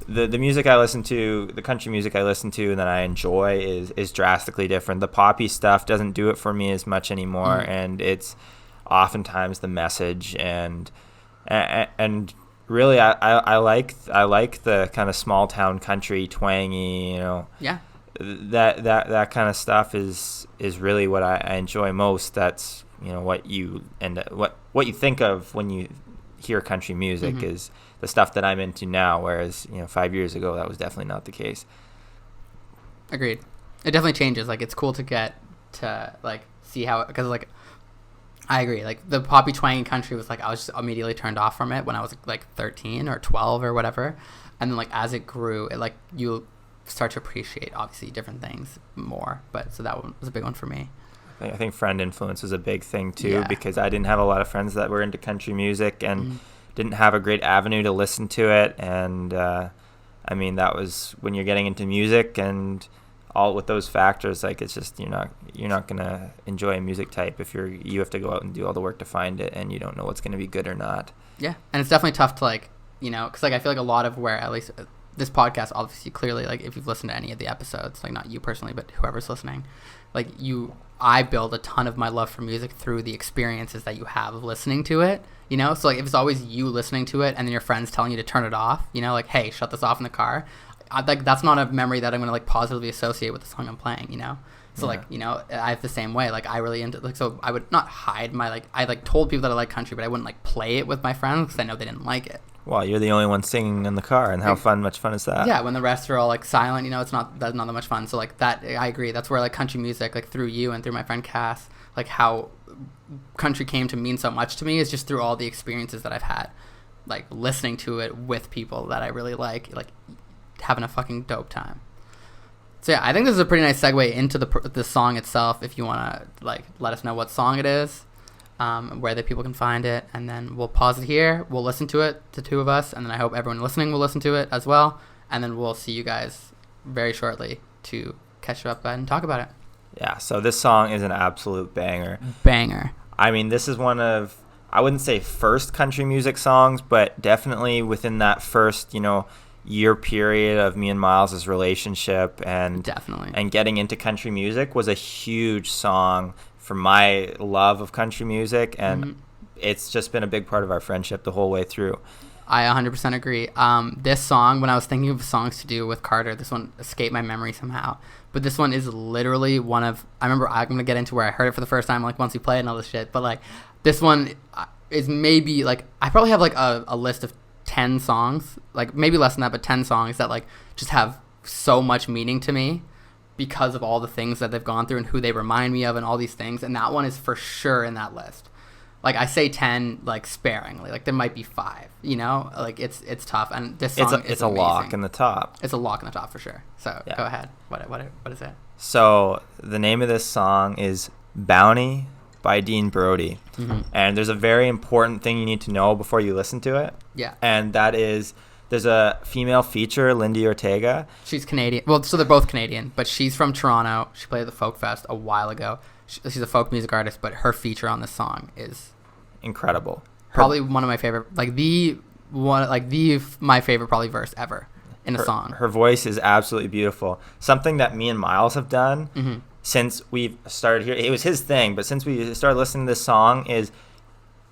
the music I listen to, the country music I listen to and that I enjoy is drastically different. The poppy stuff doesn't do it for me as much anymore, and it's oftentimes the message and really I like the kind of small town country twangy, you know. Yeah. That kind of stuff is really what I enjoy most. That's, you know, what you think of when you hear country music is the stuff that I'm into now, whereas, you know, 5 years ago that was definitely not the case. Agreed. It definitely changes. Like, it's cool to get to like see how, because like I agree, like the poppy twangy country was like, I was just immediately turned off from it when I was like 13 or 12 or whatever, and then like as it grew, it like you start to appreciate obviously different things more. But so that one was a big one for me. I think friend influence was a big thing too, because I didn't have a lot of friends that were into country music and didn't have a great avenue to listen to it. And I mean, that was when you're getting into music and all with those factors, like, it's just you're not gonna enjoy a music type if you have to go out and do all the work to find it, and you don't know what's gonna be good or not. Yeah, and it's definitely tough to, like, you know, because like I feel like a lot of where, at least this podcast, obviously, clearly, like, if you've listened to any of the episodes, like, not you personally, but whoever's listening, like, I build a ton of my love for music through the experiences that you have of listening to it, you know? So, like, if it's always you listening to it and then your friends telling you to turn it off, you know, like, hey, shut this off in the car, like that's not a memory that I'm gonna like positively associate with the song I'm playing, you know. So like, you know, I have the same way. Like I really into like, so I would not hide my like, I like told people that I like country, but I wouldn't like play it with my friends because I know they didn't like it. Well, you're the only one singing in the car, and much fun is that? Yeah, when the rest are all like silent, you know, that's not that much fun. So like that, I agree. That's where like country music, like through you and through my friend Cass, like how country came to mean so much to me is just through all the experiences that I've had, like listening to it with people that I really like having a fucking dope time. So yeah, I think this is a pretty nice segue into the song itself. If you want to like let us know what song it is, where the people can find it, and then we'll pause it here. We'll listen to it, the two of us, and then I hope everyone listening will listen to it as well. And then we'll see you guys very shortly to catch up and talk about it. Yeah, so this song is an absolute banger. Banger. I mean, this is one of, I wouldn't say first country music songs, but definitely within that first, you know, year period of me and Miles' relationship and getting into country music was a huge song for my love of country music, and it's just been a big part of our friendship the whole way through. I 100% agree. This song, when I was thinking of songs to do with Carter, this one escaped my memory somehow. But this one is literally one of, I remember I'm going to get into where I heard it for the first time, like once we played and all this shit. But like this one is maybe like, I probably have like a list of 10 songs, like maybe less than that, but 10 songs that like just have so much meaning to me because of all the things that they've gone through and who they remind me of and all these things. And that one is for sure in that list. Like I say 10 like sparingly, like there might be 5, you know, like it's tough. And this song it's a lock in the top. It's a lock in the top for sure. So Go ahead. What is it? So the name of this song is Bounty by Dean Brody. And there's a very important thing you need to know before you listen to it. Yeah. And that is there's a female feature, Lindy Ortega. She's Canadian. Well, so they're both Canadian, but she's from Toronto. She played at the Folk Fest a while ago. She's a folk music artist, but her feature on this song is incredible. Probably one of my favorite, my favorite probably verse ever in a song. Her voice is absolutely beautiful. Something that me and Miles have done since we've started here. It was his thing, but since we started listening to this song is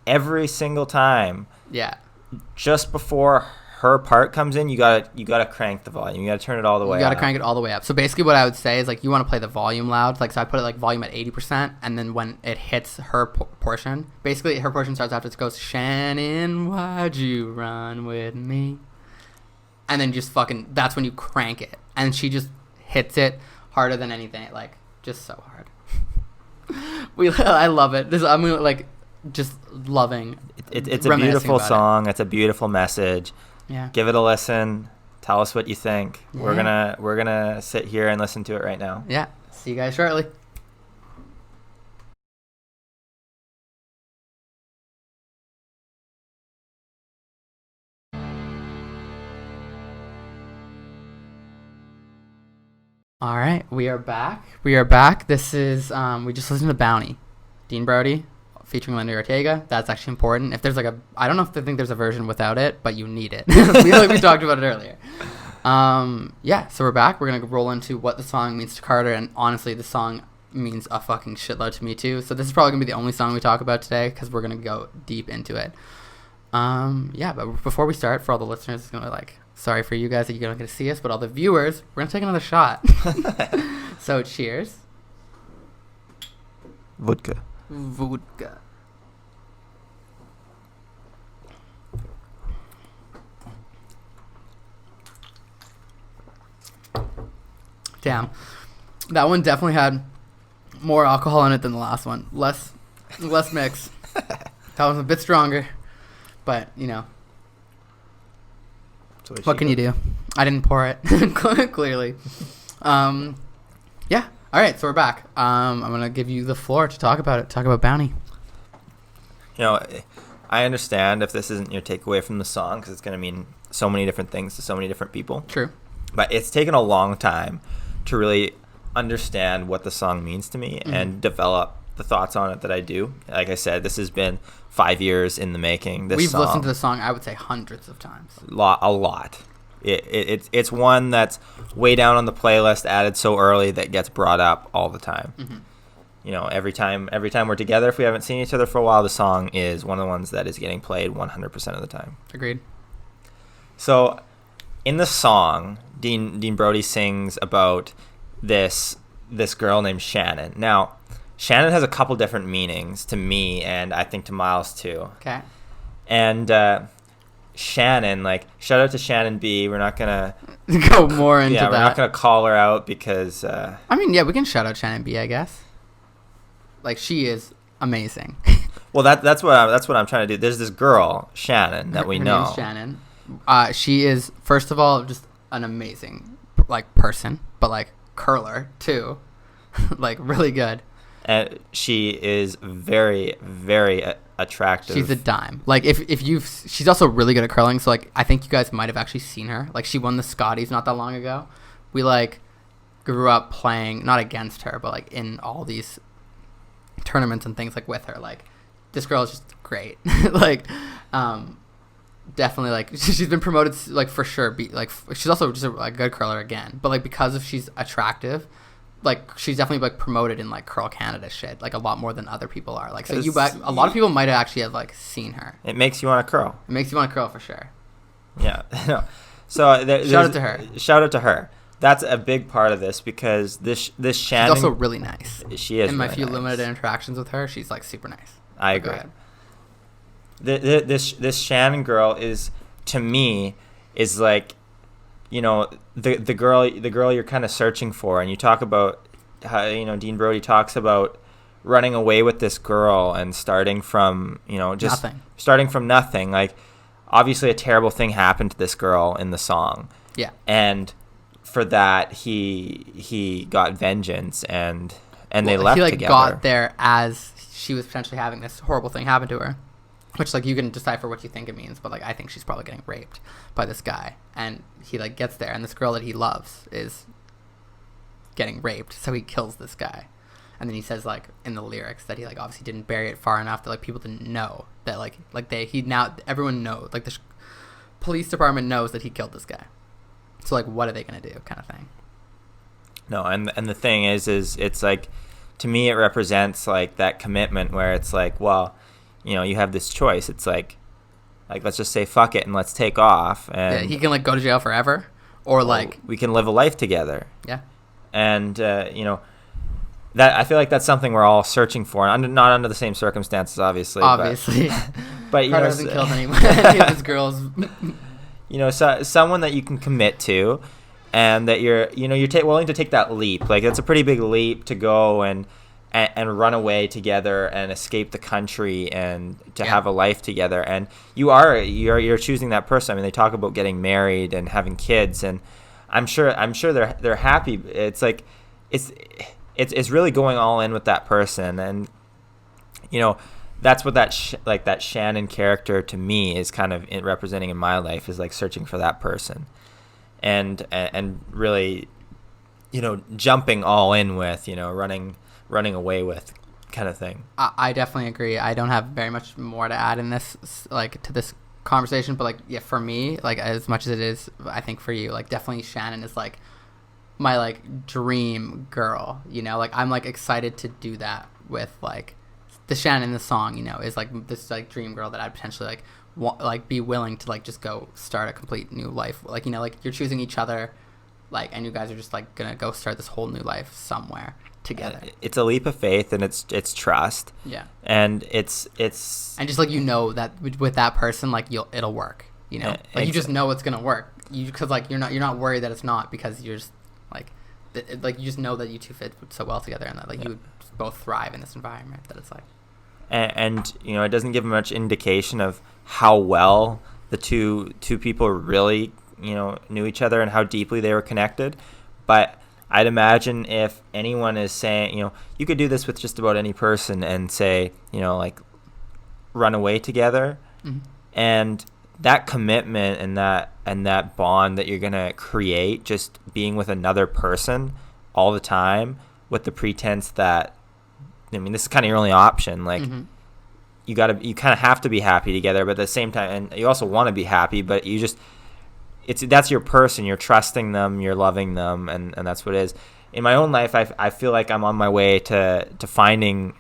every single time. Yeah. Just before her part comes in, you gotta crank the volume. You gotta turn it all the way up. You gotta crank it all the way up. So basically what I would say is like you want to play the volume loud. Like so I put it like volume at 80%, and then when it hits her portion, basically her portion starts after it goes, Shannon, why'd you run with me? And then just fucking, that's when you crank it. And she just hits it harder than anything. Like just so hard. I love it. I'm like just loving. It's a beautiful song. It's a beautiful message. Yeah. Give it a listen. Tell us what you think. Yeah. We're gonna sit here and listen to it right now. Yeah. See you guys shortly. All right, we are back. This is we just listened to Bounty, Dean Brody featuring Lindy Ortega. That's actually important. If there's like I don't know if they think there's a version without it, but you need it. we talked about it earlier. Yeah, so we're back. We're gonna roll into what the song means to Carter, and honestly, the song means a fucking shitload to me too. So this is probably gonna be the only song we talk about today because we're gonna go deep into it. Yeah, but before we start, for all the listeners, it's gonna like, sorry for you guys that you're not gonna see us, but all the viewers, we're gonna take another shot. So cheers. Vodka. Damn, that one definitely had more alcohol in it than the last one. Less mix. That one's a bit stronger, but you know, what can you do? I didn't pour it clearly. Yeah. All right, so we're back. I'm gonna give you the floor to talk about it. Talk about Bounty. You know, I understand if this isn't your takeaway from the song because it's gonna mean so many different things to so many different people. True. But it's taken a long time to really understand what the song means to me and develop the thoughts on it that I do. Like I said, this has been 5 years in the making. We've listened to the song, I would say, hundreds of times. A lot. It's one that's way down on the playlist, added so early that gets brought up all the time. You know, every time we're together, if we haven't seen each other for a while, the song is one of the ones that is getting played 100% of the time. Agreed. So in the song, Dean Brody sings about this girl named Shannon. Now, Shannon has a couple different meanings to me, and I think to Miles too. Okay. And Shannon, like, shout out to Shannon B. We're not gonna go more into that. We're not gonna call her out because. I mean, yeah, we can shout out Shannon B. I guess. Like, she is amazing. Well, that's what I'm trying to do. There's this girl, Shannon, that we know. Name's Shannon. She is, first of all, just an amazing like person, but like curler too, like really good. And she is very, very attractive. She's a dime. Like she's also really good at curling. So like I think you guys might have actually seen her. Like she won the Scotties not that long ago. We like grew up playing not against her, but like in all these tournaments and things like with her. Like this girl is just great. Like definitely like she's been promoted like for sure. She's also just a good curler again. But like because she's attractive. Like she's definitely like promoted in like Curl Canada shit, like a lot more than other people are. Like so, a lot of people might have actually have like seen her. It makes you want to curl. It makes you want to curl for sure. Yeah. So shout out to her. Shout out to her. That's a big part of this because this Shannon. She's also really nice. She is. In my really few nice. limited interactions with her, she's like super nice. I agree. This Shannon girl is, to me, is like, you know, the girl you're kind of searching for. And you talk about how, you know, Dean Brody talks about running away with this girl and starting from, you know, just nothing. Starting from nothing. Like, obviously a terrible thing happened to this girl in the song. Yeah. And for that he got vengeance and they left together. He got there as she was potentially having this horrible thing happen to her. Which, like, you can decipher what you think it means, but, like, I think she's probably getting raped by this guy. And he, like, gets there, and this girl that he loves is getting raped, so he kills this guy. And then he says, like, in the lyrics that he, like, obviously didn't bury it far enough that, like, people didn't know that, everyone knows, like, the police department knows that he killed this guy. So, like, what are they going to do, kind of thing. No, and the thing is it's, like, to me it represents, like, that commitment where it's, like, well, you know, you have this choice. It's like let's just say fuck it and let's take off. And yeah, he can like go to jail forever, or like we can live a life together. Yeah, and you know, that I feel like that's something we're all searching for. Not under the same circumstances, obviously. But you Carter know, hasn't killed anyone. Any of his girls. You know, someone that you can commit to, and that you're willing to take that leap. Like it's a pretty big leap to go and run away together and escape the country and to have a life together. And you're choosing that person. I mean, they talk about getting married and having kids, and I'm sure they're happy. It's like it's really going all in with that person, and you know that's what that Shannon character to me is kind of representing in my life, is like searching for that person, and really, you know, jumping all in with, you know, running away with kind of thing. I definitely agree. I don't have very much more to add in this, like, to this conversation, but like, yeah, for me, like, as much as it is, I think for you, like, definitely Shannon is like my like dream girl, you know, like I'm like excited to do that with like the Shannon in the song, you know, is like this like dream girl that I'd potentially like be willing to like just go start a complete new life, like, you know, like you're choosing each other, like, and you guys are just like gonna go start this whole new life somewhere together. It's a leap of faith, and it's trust. Yeah. And it's and just like, you know, that with that person, like it'll work, you know, like you just know it's gonna work, because like you're not worried that it's not, because you're just like you just know that you two fit so well together, and that like you would both thrive in this environment, that it's like, and you know, it doesn't give much indication of how well the two people really, you know, knew each other and how deeply they were connected. But I'd imagine if anyone is saying, you know, you could do this with just about any person and say, you know, like run away together, mm-hmm. and that commitment and that bond that you're gonna create just being with another person all the time, with the pretense that, I mean, this is kind of your only option. Like, mm-hmm. you kind of have to be happy together, but at the same time, and you also want to be happy, but you just, that's your person. You're trusting them, you're loving them, and that's what it is. In my own life, I feel like I'm on my way to finding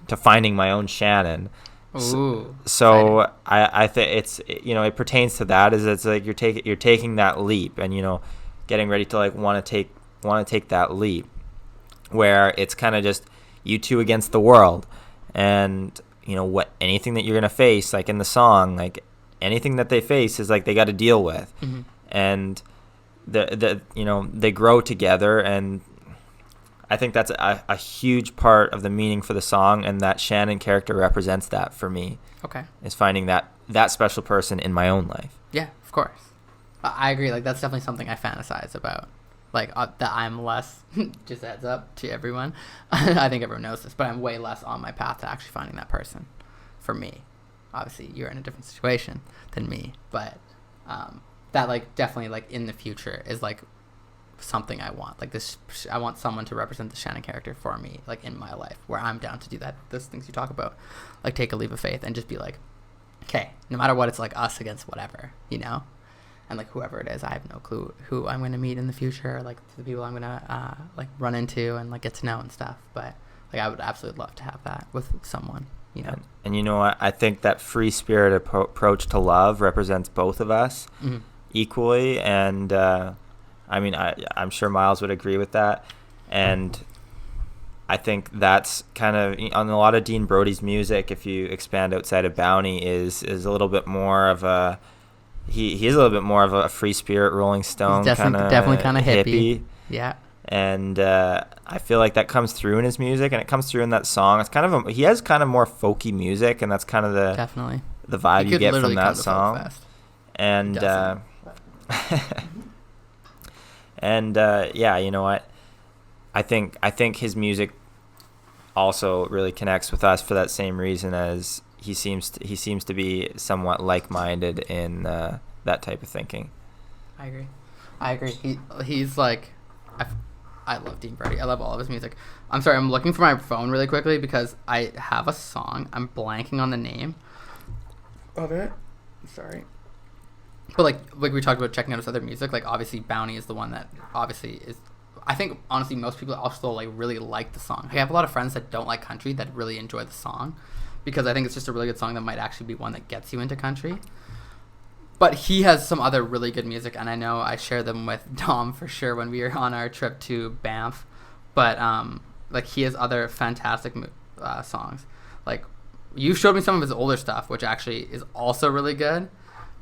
my own Shannon. Ooh, so I think it's, you know, it pertains to that, is it's like you're taking that leap, and you know, getting ready to like want to take that leap, where it's kind of just you two against the world, and what anything that you're gonna face, like in the song, like anything that they face is like they got to deal with, and they grow together, and I think that's a huge part of the meaning for the song, and that Shannon character represents that for me. Okay. Is finding that special person in my own life. Yeah, of course. I agree. Like, that's definitely something I fantasize about. Like, that I'm less, just heads up to everyone. I think everyone knows this, but I'm way less on my path to actually finding that person for me. Obviously, you're in a different situation than me, but that, like, definitely, like, in the future is, like, something I want. Like, this, I want someone to represent the Shannon character for me, like, in my life, where I'm down to do that. Those things you talk about, like, take a leap of faith and just be like, okay, no matter what, it's like us against whatever, and like whoever it is, I have no clue who I'm going to meet in the future, like the people I'm going to like run into and like get to know and stuff, but like I would absolutely love to have that with someone, And you know what, I think that free spirit approach to love represents both of us equally, and I mean I'm sure Miles would agree with that, and I think that's kind of on a lot of Dean Brody's music, if you expand outside of Bounty, is a little bit more of a he is a little bit more of a free spirit Rolling Stone, definitely kind of hippie. Yeah. And I feel like that comes through in his music, and it comes through in that song. It's kind of he has kind of more folky music, and that's kind of the vibe you get from that song. And and yeah, you know what? I think his music also really connects with us for that same reason, as he seems to be somewhat like-minded in that type of thinking. I agree. He's like, I love Dean Brody. I love all of his music. I'm sorry, I'm looking for my phone really quickly because I have a song. I'm blanking on the name of it. I'm sorry. But like we talked about checking out his other music, like obviously Bounty is the one that obviously is, I think honestly most people also like really like the song. I have a lot of friends that don't like country that really enjoy the song, because I think it's just a really good song that might actually be one that gets you into country. But he has some other really good music, and I know I share them with Dom for sure when we were on our trip to Banff. But like he has other fantastic songs. Like you showed me some of his older stuff, which actually is also really good.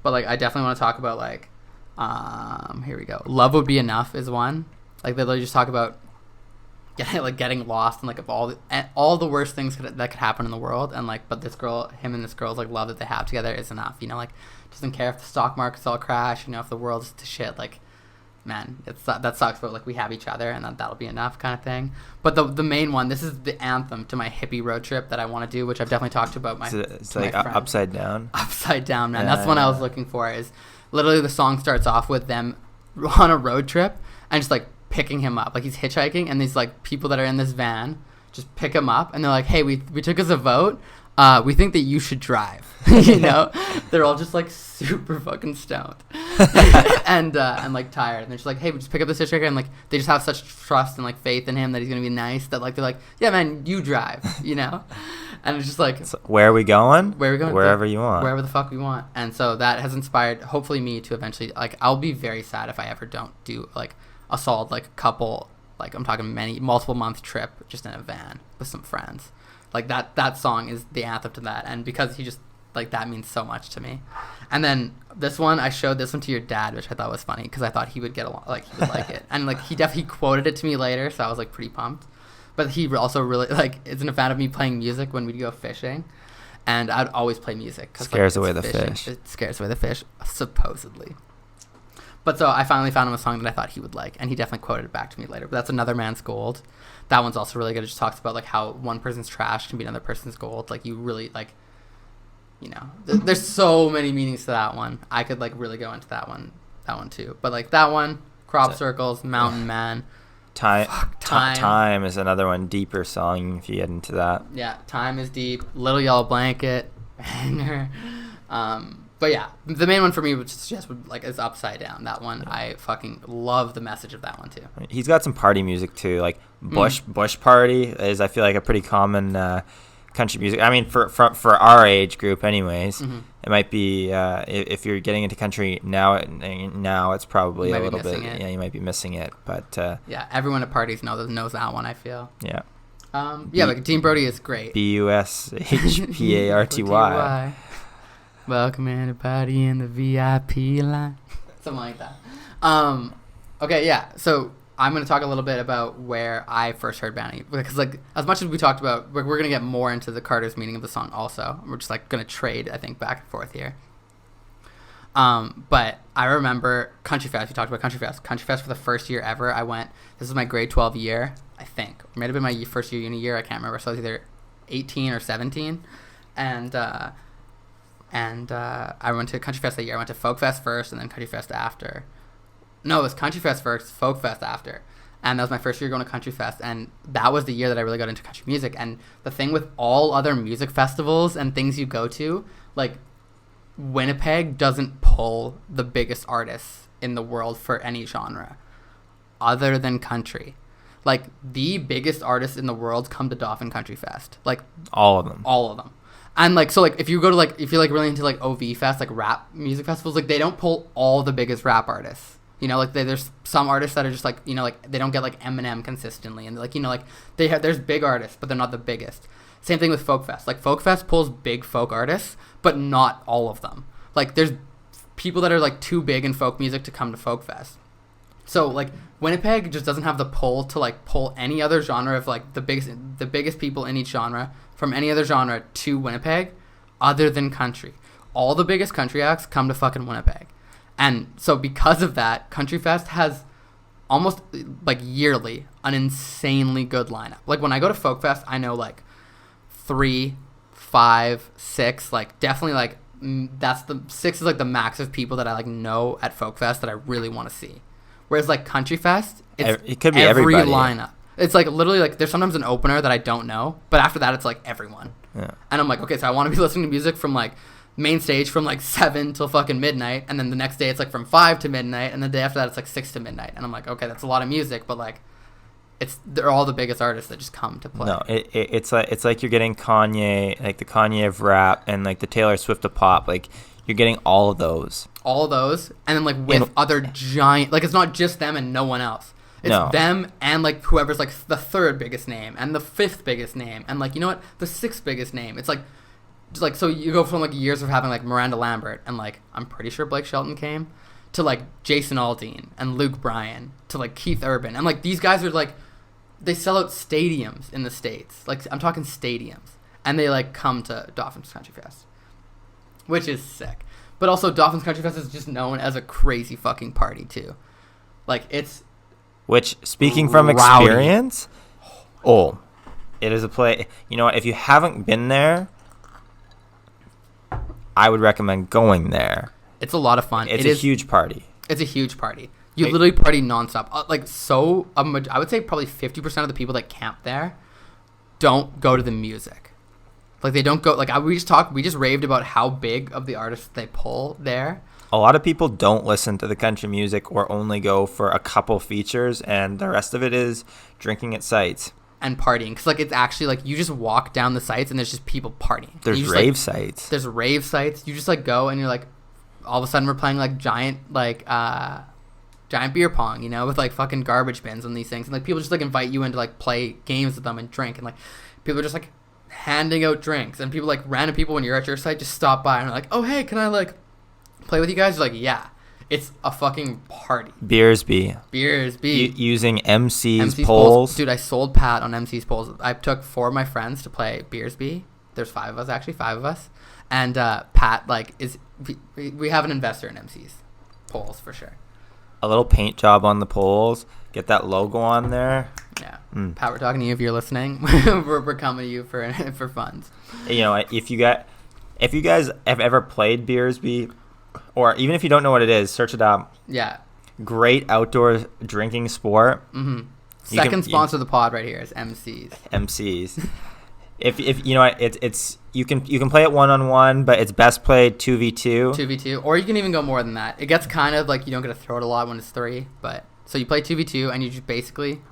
But like I definitely want to talk about like here we go. Love Would Be Enough is one. Like they literally just talk about getting lost and like of all the worst things that could happen in the world, and like but him and this girl's like love that they have together is enough, like doesn't care if the stock market's all crash, if the world's to shit, like man, that sucks, but like we have each other and that'll be enough kind of thing. But the main one, this is the anthem to my hippie road trip that I want to do, which I've definitely talked about it's like Upside Down, man. That's the one I was looking for. Is literally the song starts off with them on a road trip and just like picking him up, like he's hitchhiking, and these like people that are in this van just pick him up, and they're like, hey, we took us a vote, we think that you should drive. They're all just like super fucking stoned and like tired, and they're just like, hey, we just pick up this hitchhiker, and like they just have such trust and like faith in him that he's gonna be nice, that like they're like, yeah man, you drive. And it's just like, so where are we going? Wherever you want, wherever the fuck we want. And so that has inspired hopefully me to eventually, like I'll be very sad if I ever don't do like a solid like couple, like I'm talking multiple month trip just in a van with some friends. Like that song is the anthem to that, and because he just like that means so much to me. And then this one, I showed this one to your dad, which I thought was funny because I thought he would get along, like he would like it, and like he definitely quoted it to me later, so I was like pretty pumped. But he also really like isn't a fan of me playing music when we'd go fishing, and I'd always play music because scares away the fish. It scares away the fish, supposedly. But so I finally found him a song that I thought he would like, and he definitely quoted it back to me later. But that's Another Man's Gold. That one's also really good. It just talks about like how one person's trash can be another person's gold. Like you really like, there's so many meanings to that one. I could like really go into that one too. But like that one, Crop Circles, Mountain Man. Time is another one, deeper song if you get into that. Yeah, Time is deep. Little Yellow Blanket, banger. But yeah, the main one for me, which is Upside Down. That one, I fucking love the message of that one too. He's got some party music too, like Bush Party is, I feel like, a pretty common country music. I mean, for our age group, anyways, Mm-hmm. it might be if you're getting into country now. Now it's probably a little bit. It. Yeah, you might be missing it, but yeah, everyone at parties knows that one. I feel. Yeah. Like Dean Brody is great. BUSHPARTY. Welcome everybody in the VIP line. Something like that. Okay, yeah. So I'm going to talk a little bit about where I first heard Banny, because like as much as we talked about, we're going to get more into the Carter's meaning of the song. Also, we're just like going to trade, I think, back and forth here. But I remember Country Fest. We talked about Country Fest. Country Fest for the first year ever. I went. This was my grade 12 year, I think. It might have been my first year uni year. I can't remember. So I was either 18 or 17, and I went to Country Fest that year. I went to Folk Fest first, and then Country Fest after. No, it was Country Fest first, Folk Fest after. And that was my first year going to Country Fest. And that was the year that I really got into country music. And the thing with all other music festivals and things you go to, like, Winnipeg doesn't pull the biggest artists in the world for any genre other than country. Like, the biggest artists in the world come to Dauphin Country Fest. Like, all of them. And like, so like, if you go to like, if you're like really into like OV Fest, like rap music festivals, like they don't pull all the biggest rap artists. You know, like there's some artists that are just like, you know, like they don't get like Eminem consistently, and like, you know, like there's big artists, but they're not the biggest. Same thing with Folk Fest. Like Folk Fest pulls big folk artists, but not all of them. Like there's people that are like too big in folk music to come to Folk Fest. So like Winnipeg just doesn't have the pull to like pull any other genre of like the biggest people in each genre from any other genre to Winnipeg other than country. All the biggest country acts come to fucking Winnipeg. And so because of that, Country Fest has almost like yearly an insanely good lineup. Like when I go to Folk Fest, I know like 3, 5, 6, like definitely like that's the 6 is like the max of people that I like know at Folk Fest that I really want to see. Whereas like Country Fest, it could be every lineup. It's like literally like there's sometimes an opener that I don't know, but after that it's like everyone. Yeah. And I'm like, okay, so I want to be listening to music from like main stage from like 7 till fucking midnight, and then the next day it's like from 5 to midnight, and the day after that it's like 6 to midnight. And I'm like, okay, that's a lot of music, but like they're all the biggest artists that just come to play. No, it's like you're getting Kanye, like the Kanye of rap, and like the Taylor Swift of pop. Like you're getting all of those, and then like with other giant, like it's not just them and no one else. It's them and like whoever's like the 3rd biggest name and the 5th biggest name and like, you know what, the 6th biggest name. It's like just like, so you go from like years of having like Miranda Lambert and like I'm pretty sure Blake Shelton came to like Jason Aldean and Luke Bryan to like Keith Urban, and like these guys are like, they sell out stadiums in the States. Like I'm talking stadiums, and they like come to Dauphin's Country Fest, which is sick. But also Dauphin's Country Fest is just known as a crazy fucking party too. Like it's, which speaking from experience, it is a play. You know what? If you haven't been there, I would recommend going there. It's a lot of fun. It's a huge party. It's a huge party. You literally party nonstop. I would say probably 50% of the people that camp there don't go to the music. Like they don't go. Like we just raved about how big of the artists they pull there. A lot of people don't listen to the country music or only go for a couple features, and the rest of it is drinking at sites. And partying, because like it's actually like you just walk down the sites and there's just people partying. There's rave sites. There's rave sites. You just like go and you're like, all of a sudden we're playing like giant beer pong, you know, with like fucking garbage bins and these things, and like people just like invite you in to like play games with them and drink, and like people are just like handing out drinks, and people like random people when you're at your site just stop by and are like, oh hey, can I like play with you guys? You're like, yeah. It's a fucking party. Beersby. Using MC's polls. Dude, I sold Pat on MC's polls. I took 4 of my friends to play Beersby. There's 5 of us, actually, 5 of us. And Pat, like, we have an investor in MC's polls for sure. A little paint job on the polls. Get that logo on there. Yeah. Pat, we're talking to you if you're listening. we're coming to you for funds. You know, if you guys have ever played Beersby, or even if you don't know what it is, search it up. Yeah. Great outdoor drinking sport. Mm-hmm. Second sponsor of the pod right here is MC's. If you know it's you can play it 1-on-1, but it's best played 2v2. 2v2, or you can even go more than that. It gets kind of like you don't get to throw it a lot when it's 3, but so you play 2v2 and you just basically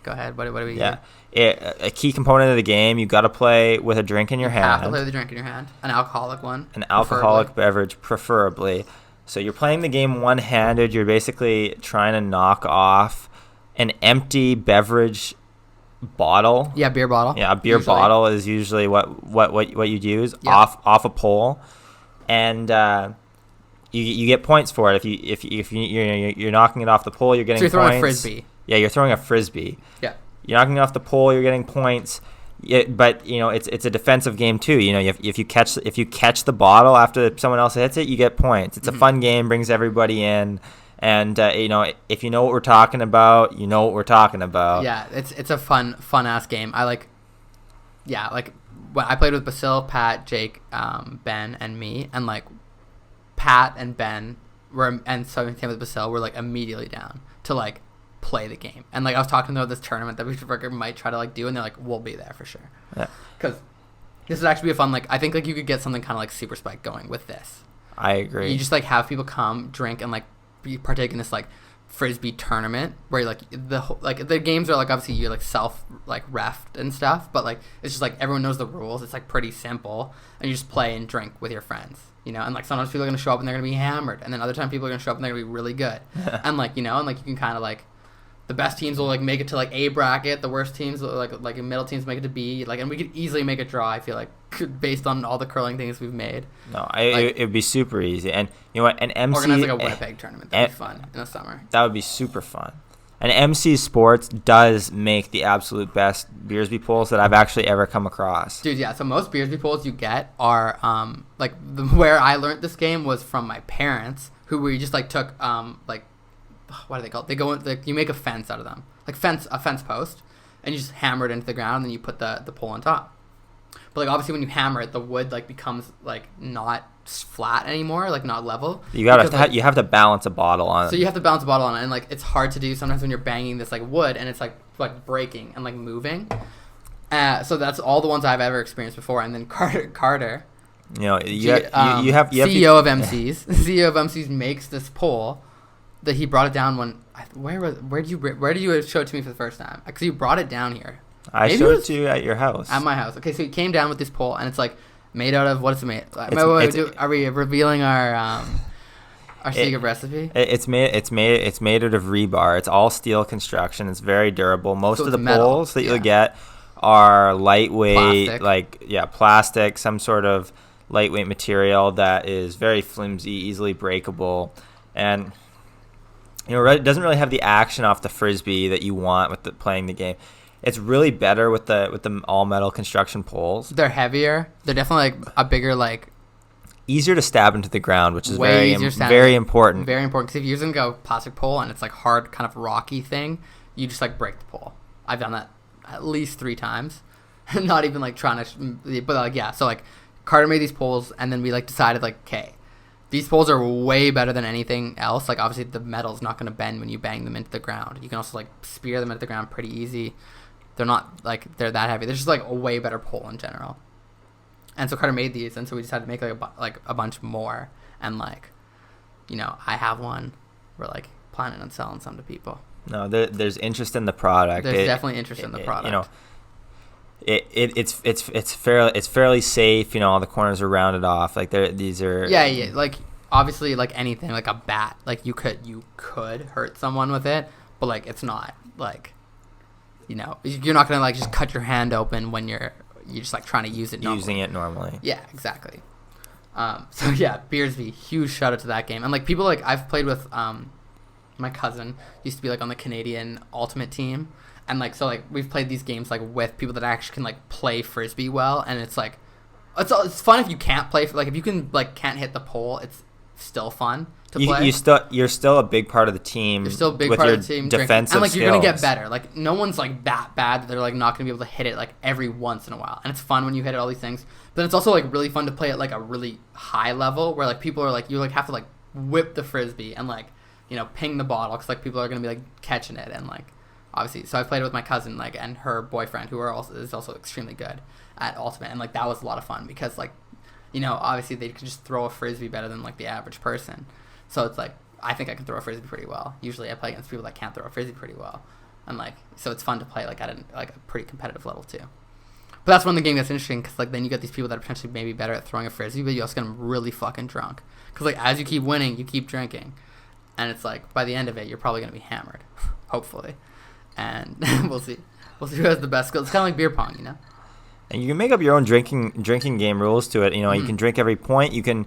Go ahead. What do we? Yeah, a key component of the game. You got to play with a drink in your hand. Have to play with a drink in your hand. An alcoholic one. An alcoholic beverage, preferably. So you're playing the game one-handed. You're basically trying to knock off an empty beverage bottle. Yeah, beer bottle. Yeah, a beer bottle is usually what you'd use off a pole, and you get points for it. If you're knocking it off the pole, you're getting points. So you're throwing a frisbee. Yeah, you're throwing a frisbee. Yeah. You're knocking it off the pole, you're getting points. But it's a defensive game too. If you catch the bottle after someone else hits it, you get points. It's a fun game, brings everybody in, and if you know what we're talking about, you know what we're talking about. Yeah, it's a fun ass game. When I played with Basil, Pat, Jake, Ben, and me, and like Pat and Ben and so same with Basil were like immediately down to like play the game. And like I was talking to them about this tournament that we might try to like do, and they're like, we'll be there for sure. Yeah. Because this would actually be a fun, like I think like you could get something kind of like Super Spike going with this. I agree. You just like have people come, drink, and like partake in this like frisbee tournament where like the games are like obviously you like self like refed and stuff, but like it's just like everyone knows the rules. It's like pretty simple, and you just play and drink with your friends. And like sometimes people are gonna show up and they're gonna be hammered, and then other time people are gonna show up and they're gonna be really good. And like and like you can kind of like the best teams will like make it to like A bracket, the worst teams like middle teams make it to B, like, and we could easily make a draw. I feel like based on all the curling things we've made. No, it'd be super easy, and you know what? An MC organize like a Winnipeg tournament. That'd be fun in the summer. That would be super fun. And MC Sports does make the absolute best Beersby pools that I've actually ever come across. Dude, yeah. So most Beersby pools you get are where I learned this game was from my parents, who we just like took what are they called? They go in, you make a fence out of them, like a fence post, and you just hammer it into the ground, and then you put the pole on top. But like obviously when you hammer it, the wood like becomes like not flat anymore, like not level. You have to balance a bottle on it. So you have to balance a bottle on it, and like it's hard to do sometimes when you're banging this like wood and it's like breaking and like moving. So that's all the ones I've ever experienced before. And then Carter, you have CEO of MCs, CEO of MCs makes this pole. That he brought it down when where did you show it to me for the first time? Because you brought it down here. I showed it to you at your house. At my house. Okay, so he came down with this pole, and it's like made out of, what is it made? Are we revealing our secret recipe? It's made out of rebar. It's all steel construction. It's very durable. Most of the poles that you'll get are lightweight, plastic, some sort of lightweight material that is very flimsy, easily breakable, and it doesn't really have the action off the frisbee that you want with playing the game. It's really better with the all metal construction poles. They're heavier. They're definitely like a bigger easier to stab into the ground, which is very important. Very important. Because if you're using a plastic pole and it's like hard, kind of rocky thing, you just like break the pole. I've done that at least 3 times. Not even like trying to, but like yeah. So like Carter made these poles, and then we like decided like, okay, these poles are way better than anything else. Like obviously the metal's not going to bend when you bang them into the ground. You can also like spear them into the ground pretty easy. They're not like they're that heavy. They're just like a way better pole in general. And so Carter made these, and so we decided to make like a bunch more. And like, I have one. We're like planning on selling some to people. No, there's interest in the product. There's definitely interest in the product. It's fairly safe. All the corners are rounded off. Like these are. Yeah. Like obviously, like anything, like a bat, like you could hurt someone with it, but like it's not like, you're not gonna like just cut your hand open when you're just like trying to use it normally. Using it normally. Yeah, exactly. So yeah, Beersby, huge shout out to that game. And like people like I've played with my cousin used to be like on the Canadian Ultimate team. And like so like we've played these games like with people that actually can like play frisbee well, and it's like it's fun if you can't play like if you can like can't hit the pole, it's still fun to play. You're still a big part of the team. You're still a big part of the team. Defensive and like skills. You're gonna get better. Like no one's like that bad that they're like not gonna be able to hit it like every once in a while. And it's fun when you hit all these things. But it's also like really fun to play at like a really high level where like people are like you like have to like whip the frisbee and like ping the bottle because like people are gonna be like catching it and like. Obviously, so I played it with my cousin, like, and her boyfriend, who is also extremely good at Ultimate, and like that was a lot of fun because, like, obviously they could just throw a frisbee better than like the average person. So it's like I think I can throw a frisbee pretty well. Usually, I play against people that can't throw a frisbee pretty well, and like so it's fun to play like at a pretty competitive level too. But that's one of the game that's interesting because like then you get these people that are potentially maybe better at throwing a frisbee, but you also get them really fucking drunk because like as you keep winning, you keep drinking, and it's like by the end of it, you're probably gonna be hammered, hopefully, and we'll see who has the best skills. It's kind of like beer pong, you know. And you can make up your own drinking game rules to it. You know, you can drink every point. You can,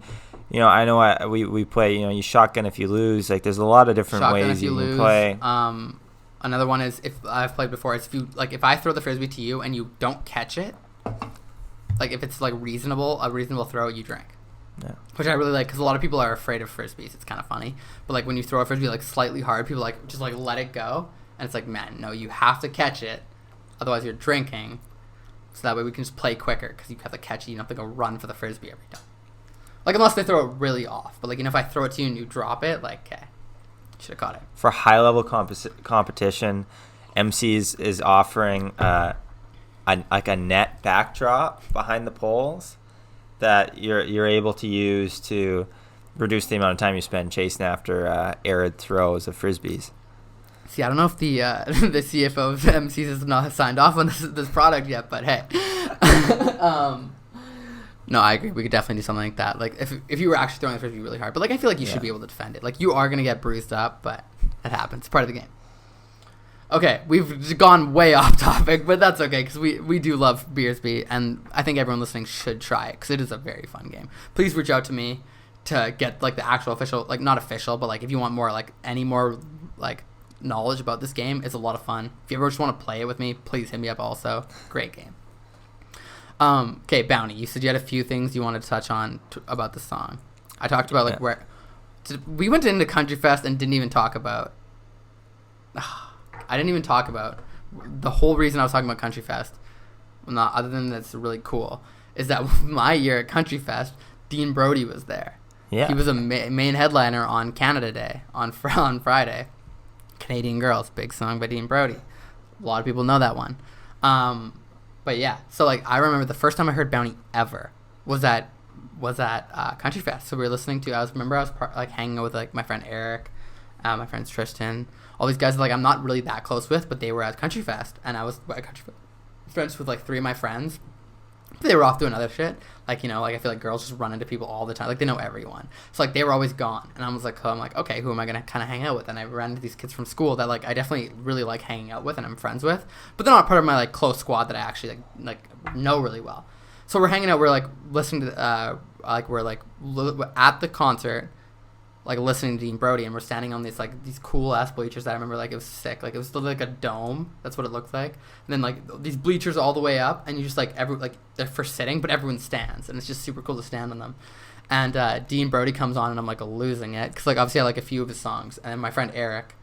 you know, I know we play. You know, you shotgun if you lose. Like there's a lot of different Shotgun ways if you can lose. play. Another one is if I've played before. It's if I throw the frisbee to you and you don't catch it, like if it's like a reasonable throw, you drink. Yeah. Which I really like because a lot of people are afraid of frisbees. It's kind of funny, but like when you throw a frisbee like slightly hard, people like just like let it go, and it's like man, no, you have to catch it, otherwise you're drinking. So that way we can just play quicker because you have to catch it. You don't have to go run for the frisbee every time. Like unless they throw it really off, but like you know if I throw it to you and you drop it, like okay. Should have caught it. For high level competition, MCs is offering like a net backdrop behind the poles that you're able to use to reduce the amount of time you spend chasing after arid throws of frisbees. See, I don't know if the the CFO of MCs has not signed off on this product yet, but hey. No, I agree. We could definitely do something like that. Like if you were actually throwing the frisbee really hard, but like I feel like you should be able to defend it. Like you are gonna get bruised up, but it happens. It's part of the game. Okay, we've gone way off topic, but that's okay because we do love Beersby, and I think everyone listening should try it because it is a very fun game. Please reach out to me to get like the actual official, like not official, but like if you want more like any more like knowledge about this game, it's a lot of fun. If you ever just want to play it with me, please hit me up. Also, great game. Okay, Bounty, you said you had a few things you wanted to touch on about the song. I talked about like where we went into Country Fest and didn't even talk about. I didn't even talk about the whole reason I was talking about Country Fest. Not other than that's really cool is that my year at Country Fest, Dean Brody was there. Yeah, he was a main headliner on Canada Day on Friday. Canadian Girls, big song by Dean Brody. A lot of people know that one. But yeah, so like I remember the first time I heard Bounty ever was at Country Fest. So we were listening to. I was like hanging out with like my friend Eric, my friends Tristan, all these guys that, like I'm not really that close with, but they were at Country Fest, and I was at Country Fest friends with like three of my friends. They were off doing other shit. Like, you know, like I feel like girls just run into people all the time. Like they know everyone. So like they were always gone. And I was like, okay, who am I going to kind of hang out with? And I ran into these kids from school that like I definitely really like hanging out with and I'm friends with. But they're not part of my like close squad that I actually like know really well. So we're hanging out. We're like listening to we're like at the concert, like listening to Dean Brody, and we're standing on these cool ass bleachers that I remember like it was sick. Like it was still like a dome. That's what it looked like. And then like these bleachers all the way up, and you just like they're for sitting, but everyone stands, and it's just super cool to stand on them. And Dean Brody comes on, and I'm like losing it because like obviously I like a few of his songs, and my friend Eric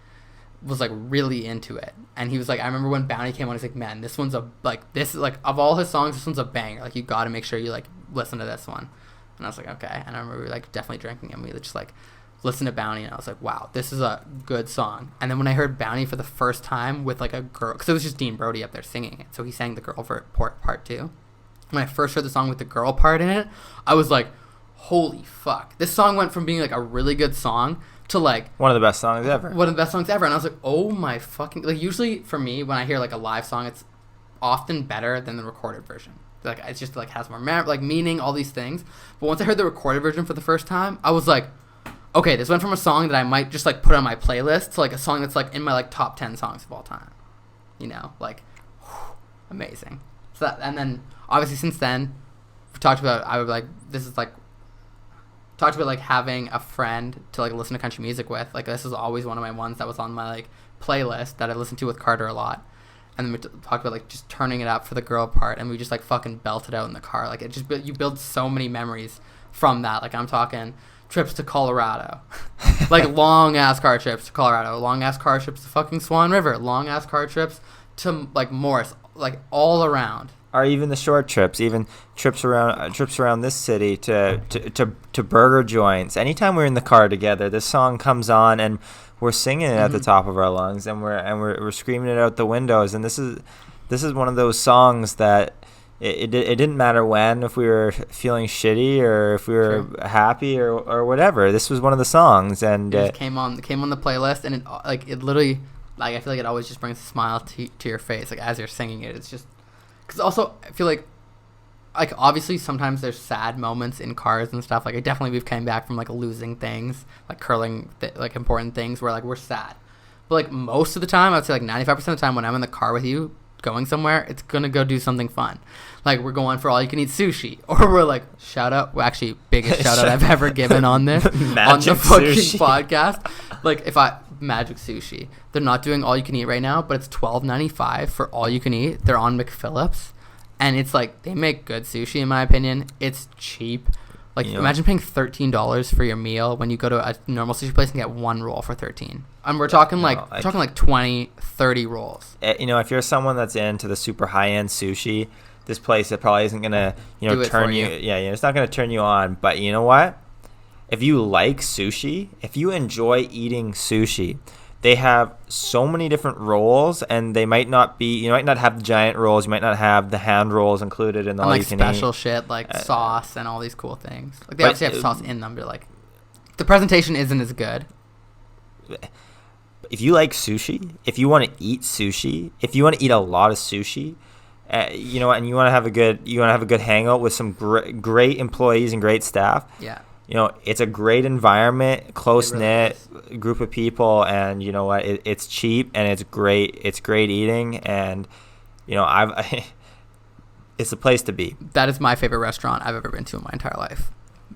was like really into it, and he was like, I remember when Bounty came on, he's like, man, this one's of all his songs, this one's a banger. Like you got to make sure you like listen to this one. And I was like, okay. And I remember we were like definitely drinking, and we just like listen to Bounty, and I was like, wow, this is a good song. And then when I heard Bounty for the first time with like a girl, because it was just Dean Brody up there singing it, so he sang the girl part too. When I first heard the song with the girl part in it, I was like, holy fuck, this song went from being like a really good song to like one of the best songs ever. One of the best songs ever. And I was like, oh my fucking, like usually for me when I hear like a live song, it's often better than the recorded version. Like it's just like has more meaning, all these things. But once I heard the recorded version for the first time, I was like, okay, this went from a song that I might just like put on my playlist to like a song that's like in my like top 10 songs of all time. You know, like amazing. So that, and then obviously since then we talked about talked about like having a friend to like listen to country music with. Like this is always one of my ones that was on my like playlist that I listened to with Carter a lot. And then we talked about like just turning it up for the girl part, and we just like fucking belted out in the car. Like it just you build so many memories from that. Like I'm talking trips to Colorado, like long ass car trips to Colorado, long ass car trips to fucking Swan River, long ass car trips to like Morris, like all around. Or even the short trips, even trips around this city to burger joints. Anytime we're in the car together, this song comes on and we're singing it at the top of our lungs, and we're screaming it out the windows. And this is one of those songs that it didn't matter when, if we were feeling shitty or if we were happy or whatever. This was one of the songs, and it just came on the playlist, and it literally Like I feel like it always just brings a smile to your face. Like as you're singing it, it's just because also I feel like obviously sometimes there's sad moments in cars and stuff. Like we've came back from like losing things, like curling like important things where like we're sad. But like most of the time, I'd say like 95% of the time when I'm in the car with you going somewhere, it's gonna go do something fun. Like we're going for all you can eat sushi, or we're like biggest shout out I've ever given on this on the fucking podcast. Like Magic Sushi, they're not doing all you can eat right now, but it's $12.95 for all you can eat. They're on McPhillips. And it's like, they make good sushi, in my opinion. It's cheap. Like, imagine paying $13 for your meal when you go to a normal sushi place and get one roll for $13. And we're talking like 20, 30 rolls. If you're someone that's into the super high-end sushi, this place, it probably isn't going to, turn you. Yeah, it's not going to turn you on. But you know what? If you like sushi, if you enjoy eating sushi, they have so many different rolls, and they might not be. You might not have the giant rolls. You might not have the hand rolls included in all you can eat. Special shit like sauce and all these cool things. Like they obviously have sauce in them, but like the presentation isn't as good. If you like sushi, if you want to eat sushi, if you want to eat a lot of sushi, and you want to have a good hangout with some great employees and great staff. Yeah. It's a great environment, close-knit group of people, and you know what? It's cheap and it's great. It's great eating, and it's a place to be. That is my favorite restaurant I've ever been to in my entire life.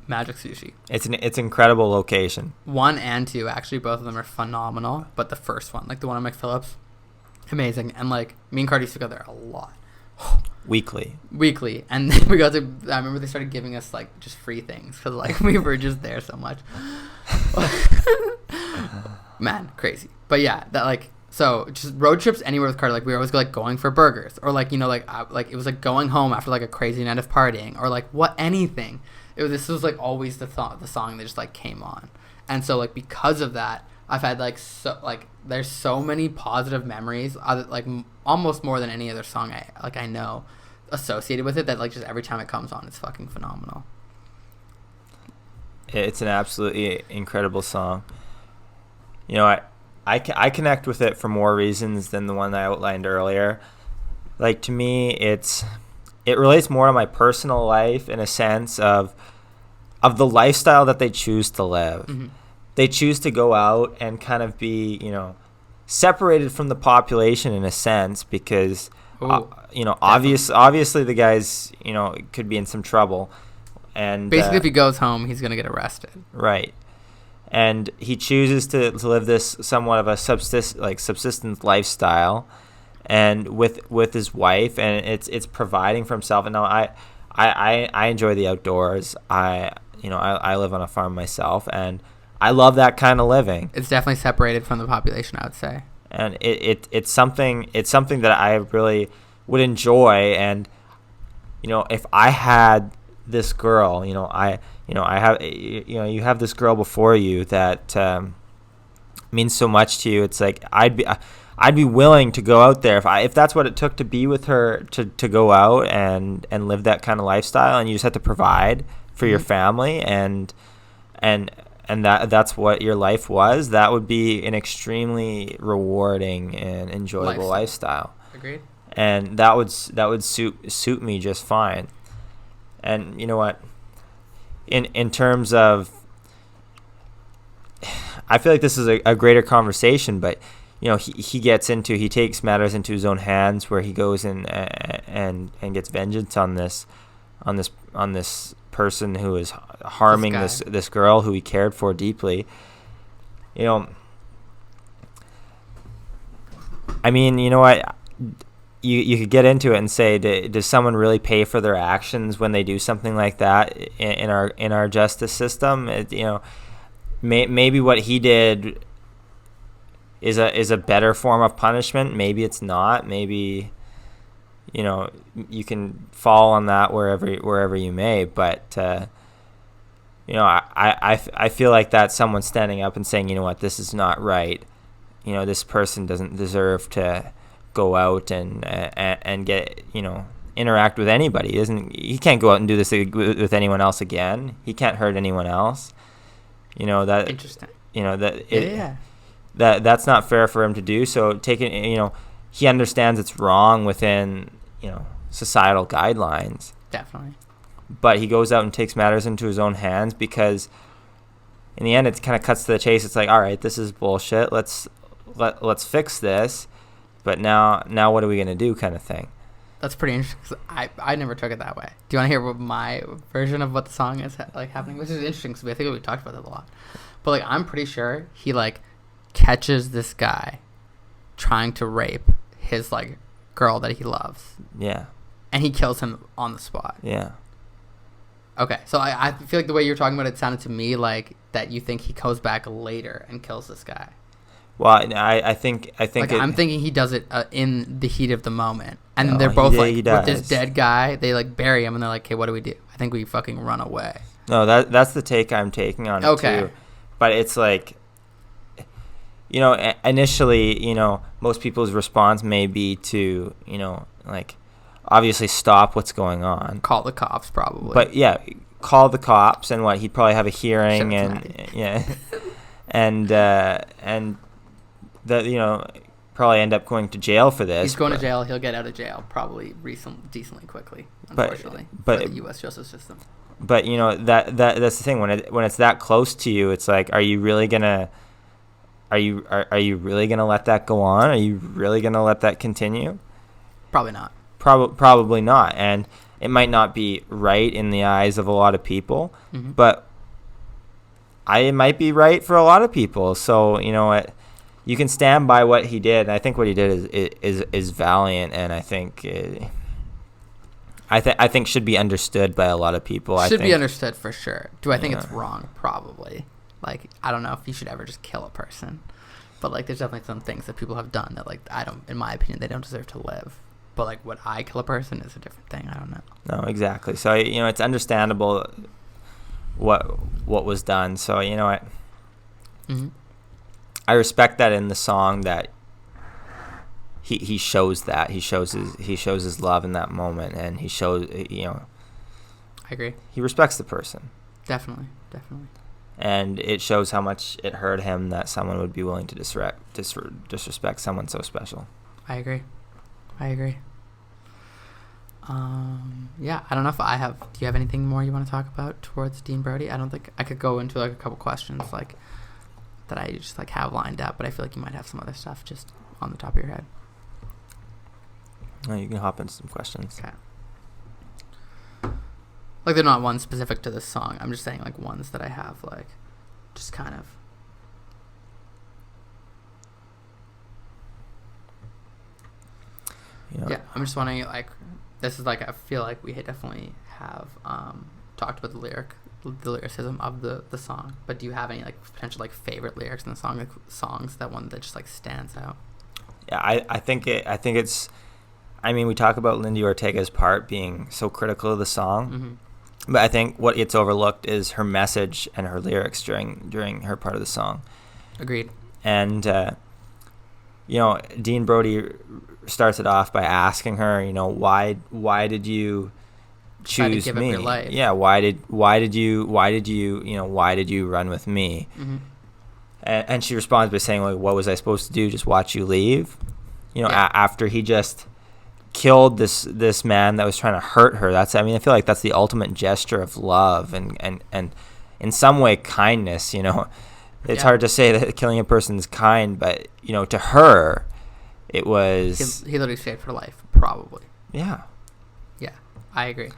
Magic Sushi. It's an incredible location. 1 and 2, actually, both of them are phenomenal. But the first one, like the one on McPhillips, amazing. And like me and Cardi used to go there a lot. Weekly, and then I remember they started giving us like just free things because like we were just there so much. Man, crazy. But yeah, that like so just road trips anywhere with Carter, like we were always like going for burgers, or like like it was like going home after like a crazy night of partying, or like anything. This was like always the song that just like came on, and so like because of that, I've had like there's so many positive memories, like almost more than any other song I know associated with it, that like just every time it comes on, it's fucking phenomenal. It's an absolutely incredible song. I connect with it for more reasons than the one I outlined earlier. Like to me, it relates more to my personal life in a sense of the lifestyle that they choose to live. Mm-hmm. They choose to go out and kind of be, separated from the population in a sense because, obviously the guys, could be in some trouble. And basically, if he goes home, he's going to get arrested. Right. And he chooses to live this somewhat of a subsistence lifestyle, and with his wife, and it's providing for himself. And now I enjoy the outdoors. I live on a farm myself, and I love that kind of living. It's definitely separated from the population, I would say. And it's something that I really would enjoy. And if I had this girl, you have this girl before you that means so much to you. It's like I'd be willing to go out there if that's what it took to be with her, to go out and live that kind of lifestyle. And you just have to provide for your family, and that's what your life was. That would be an extremely rewarding and enjoyable lifestyle. Agreed. And that would suit me just fine. And you know what? In terms of, I feel like this is a greater conversation, but he takes matters into his own hands, where he goes and gets vengeance on this person who is harming this girl who he cared for deeply. I mean, you know what? You could get into it and say, does someone really pay for their actions when they do something like that in our justice system? Maybe what he did is a better form of punishment. Maybe it's not. Maybe you can fall on that wherever you may. But I feel like that's someone standing up and saying, you know what, this is not right. This person doesn't deserve to go out and get interact with anybody. He can't go out and do this with anyone else again. He can't hurt anyone else. That interesting. that's not fair for him to do. So he understands it's wrong within, societal guidelines. Definitely. But he goes out and takes matters into his own hands because in the end it kind of cuts to the chase. It's like, all right, this is bullshit. Let's fix this. But now what are we going to do, kind of thing. That's pretty interesting. 'Cause I never took it that way. Do you want to hear what my version of what the song is like happening? Which is interesting because I think we talked about that a lot. But like, I'm pretty sure he like catches this guy trying to rape his like girl that he loves. Yeah. And he kills him on the spot. Yeah. Okay, so I feel like the way you're talking about it sounded to me like that you think he goes back later and kills this guy. Well, I think like I'm thinking he does it in the heat of the moment, and then they're both with this dead guy. They like bury him, and they're like, "Okay, what do we do? I think we fucking run away." No, that's the take I'm taking on it too. But it's like, initially, most people's response may be to, like, obviously stop what's going on. Call the cops, probably. But yeah, call the cops, and he'd probably have a hearing, and that probably end up going to jail for this. He's going to jail. He'll get out of jail probably decently quickly, unfortunately, for the U.S. justice system. But that's the thing, when it's that close to you, it's like, are you really gonna let that go on? Are you really gonna let that continue? Probably not. Probably not, and it might not be right in the eyes of a lot of people, but it might be right for a lot of people. So you can stand by what he did. And I think what he did is valiant, and I think I think should be understood by a lot of people. Should be understood for sure. Do I think it's wrong? Probably. Like, I don't know if you should ever just kill a person, but like, there's definitely some things that people have done that, like, in my opinion, they don't deserve to live. But like, would I kill a person is a different thing. I don't know. No, exactly. So it's understandable what was done. So what. I respect that in the song that he shows that he shows his love in that moment, and he shows I agree. He respects the person. Definitely. And it shows how much it hurt him that someone would be willing to disrespect someone so special. I agree. Yeah, I don't know if I have. Do you have anything more you want to talk about towards Dean Brody? I don't think I could go into like a couple questions like that I just like have lined up, but I feel like you might have some other stuff just on the top of your head. No, you can hop into some questions. Okay. Like, they're not ones specific to this song. I'm just saying like ones that I have like just kind of. Yeah, I'm just wondering, like, this is like, I feel like we definitely have talked about the lyricism of the song, but do you have any like potential like favorite lyrics in the song, like songs that just like stands out? Yeah, I think it's, I mean, we talk about Lindy Ortega's part being so critical of the song, but I think what gets overlooked is her message and her lyrics during her part of the song. Agreed. And Dean Brody starts it off by asking her, why did you choose give me? Up your life. Yeah, why did you run with me? And she responds by saying, like, what was I supposed to do? Just watch you leave? After he just killed this man that was trying to hurt her. I feel like that's the ultimate gesture of love and in some way kindness. It's hard to say that killing a person is kind, but to her, it was. He literally saved her life, probably. Yeah. Yeah, I agree.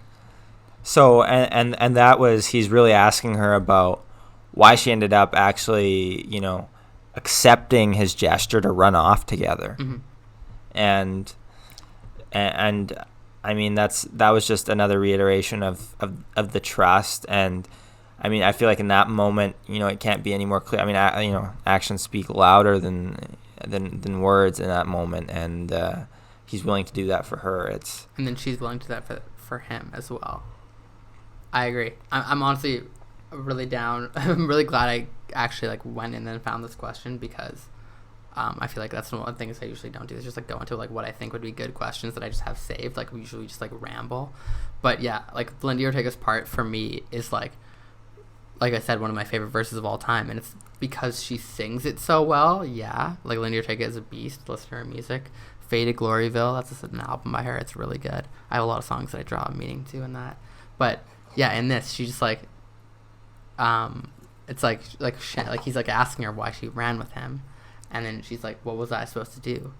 So and that was, he's really asking her about why she ended up actually accepting his gesture to run off together, and I mean that was just another reiteration of the trust. And I mean, I feel like in that moment, it can't be any more clear. I mean, actions speak louder than words in that moment, and he's willing to do that for her. And then she's willing to do that for him as well. I agree. I'm honestly really down. I'm really glad I actually like went in and found this question, because I feel like that's one of the things I usually don't do, is just like go into like what I think would be good questions that I just have saved. Like, we usually just like ramble. But yeah, like Lindy Ortega's part for me is like like I said, one of my favorite verses of all time, and it's because she sings it so well. Yeah, like Lindy Ortega is a beast. Listen to her music. Faded Gloryville, that's just an album by her. It's really good. I have a lot of songs that I draw a meaning to in that. But yeah, in this, she just like, it's like he's like asking her why she ran with him, and then she's like, what was I supposed to do?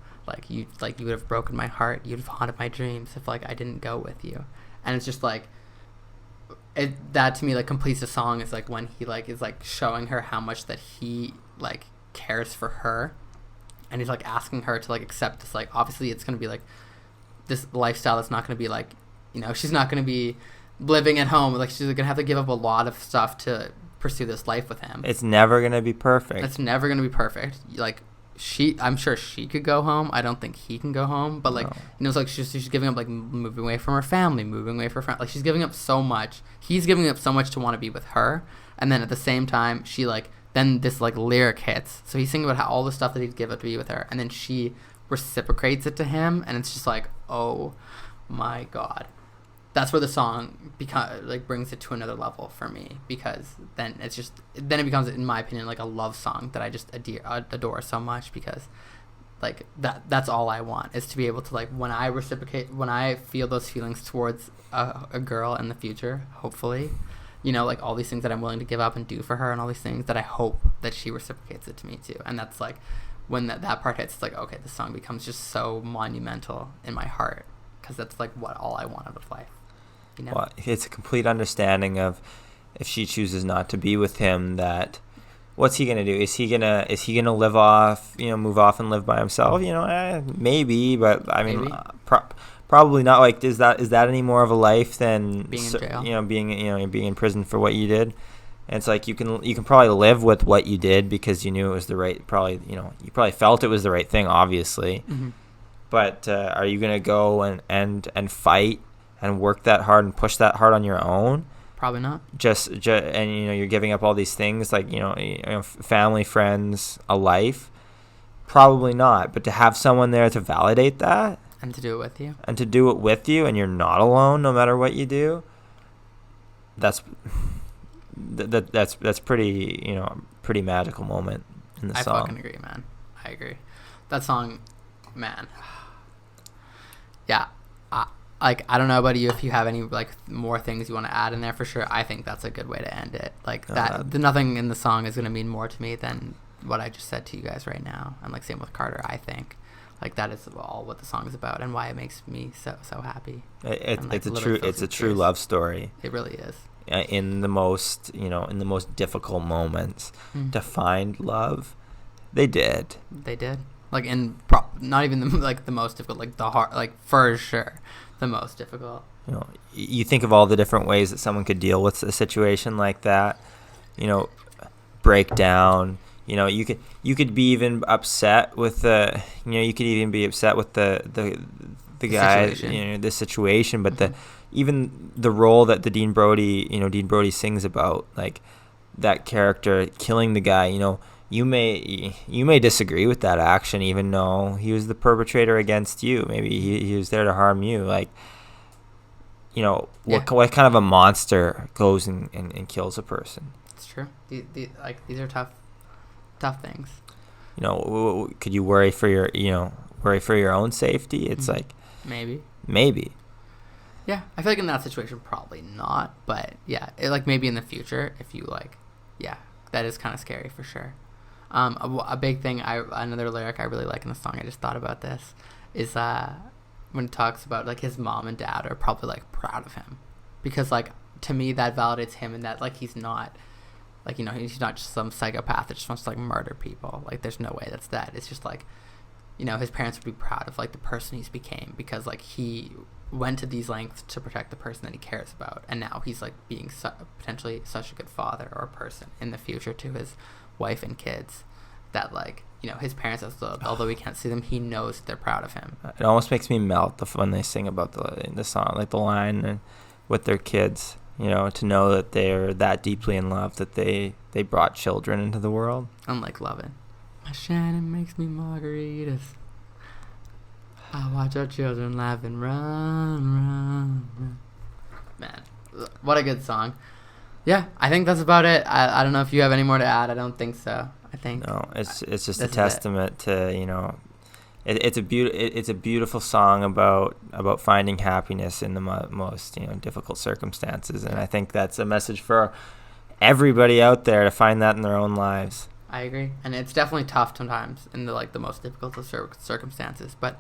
You would have broken my heart. You'd have haunted my dreams if like I didn't go with you. And it's just like, that to me like completes the song. Is like when he like is like showing her how much that he like cares for her, and he's like asking her to like accept this, like obviously it's gonna be like this lifestyle that's not gonna be like, she's not gonna be living at home, like she's gonna have to give up a lot of stuff to pursue this life with him. It's never gonna be perfect. Like I'm sure she could go home. I don't think he can go home. But like, no. It's like she's giving up like moving away from her family, moving away from her like she's giving up so much. He's giving up so much to want to be with her, and then at the same time, she like then this like lyric hits. So he's singing about how all the stuff that he'd give up to be with her, and then she reciprocates it to him, and it's just like, oh my god. That's where the song brings it to another level for me, because then it becomes, in my opinion, like a love song that I just adore so much, because like that's all I want, is to be able to like when I feel those feelings towards a girl in the future, hopefully, like all these things that I'm willing to give up and do for her, and all these things that I hope that she reciprocates it to me too. And that's like when that part hits, it's like, okay, the song becomes just so monumental in my heart, because that's like all I want out of life. Well, it's a complete understanding of, if she chooses not to be with him, that what's he gonna do? Is he gonna live off, move off and live by himself? Maybe, but I mean, probably not. Like, is that any more of a life than being in jail? Being in prison for what you did? And it's like you can probably live with what you did because you knew it was the right. You probably felt it was the right thing, obviously. Mm-hmm. But are you gonna go and fight and work that hard and push that hard on your own? Probably not. And you're giving up all these things, like family, friends, a life. Probably not. But to have someone there to validate that, and to do it with you, and you're not alone no matter what you do. That's pretty pretty magical moment in the song. I fucking agree, man. I agree. That song, man. Yeah. Like, I don't know about you, if you have any like more things you want to add in there. For sure, I think that's a good way to end it. Like nothing in the song is going to mean more to me than what I just said to you guys right now. And like same with Carter, I think like that is all what the song is about, and why it makes me so happy. It's a true love story. It really is. In the most difficult moments, to find love, they did. Like not even the most difficult, like the hard, like for sure the most difficult. You think of all the different ways that someone could deal with a situation like that. Break down. You could be even upset with the guy, this situation, but even the role that the Dean Brody sings about, like that character killing the guy. You may disagree with that action, even though he was the perpetrator against you. Maybe he was there to harm you. Like, what kind of a monster goes and kills a person? It's true. These are tough things. Could you worry for your own safety? It's like maybe. Yeah, I feel like in that situation, probably not. But yeah, maybe in the future, if you that is kind of scary for sure. A big thing, another lyric I really like in the song, I just thought about this, is when it talks about like his mom and dad are probably like proud of him, because like to me that validates him, and that like he's not like he's not just some psychopath that just wants to like murder people. Like there's no way that's that. It's just like his parents would be proud of like the person he's became, because like he went to these lengths to protect the person that he cares about, and now he's like being potentially such a good father or person in the future to his wife and kids, that like his parents, although we can't see them, he knows they're proud of him. It almost makes me melt when they sing about the song, like the line with their kids, to know that they're that deeply in love that they brought children into the world. Unlike loving my Shannon makes me margaritas, I watch our children laugh and run. Man, what a good song. Yeah, I think that's about it. I don't know if you have any more to add. I don't think so. I think No, it's just a this is testament to, you know, it's a beautiful song about finding happiness in the most, you know, difficult circumstances, and I think that's a message for everybody out there to find that in their own lives. I agree, and it's definitely tough sometimes in the most difficult of circumstances, but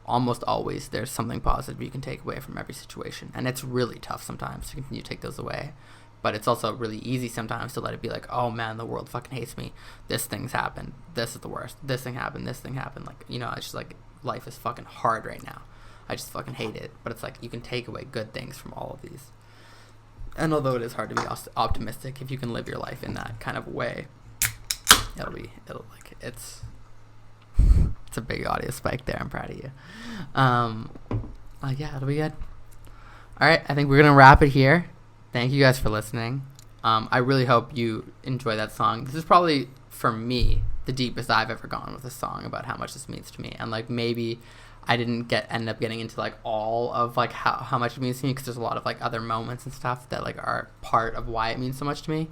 almost always there's something positive you can take away from every situation, and it's really tough sometimes to continue to take those away. But it's also really easy sometimes to let it be like, oh man, the world fucking hates me. This thing's happened. This is the worst. This thing happened. This thing happened. Like, you know, it's just like life is fucking hard right now. I just fucking hate it. But it's like you can take away good things from all of these. And although it is hard to be optimistic, if you can live your life in that kind of way, it's a big audio spike there. I'm proud of you. Yeah, it'll be good. All right, I think we're gonna wrap it here. Thank you guys for listening. I really hope you enjoy that song. This is probably, for me, the deepest I've ever gone with a song about how much this means to me. And, like, maybe I didn't end up getting into, like, all of, like, how much it means to me, because there's a lot of, like, other moments and stuff that, like, are part of why it means so much to me.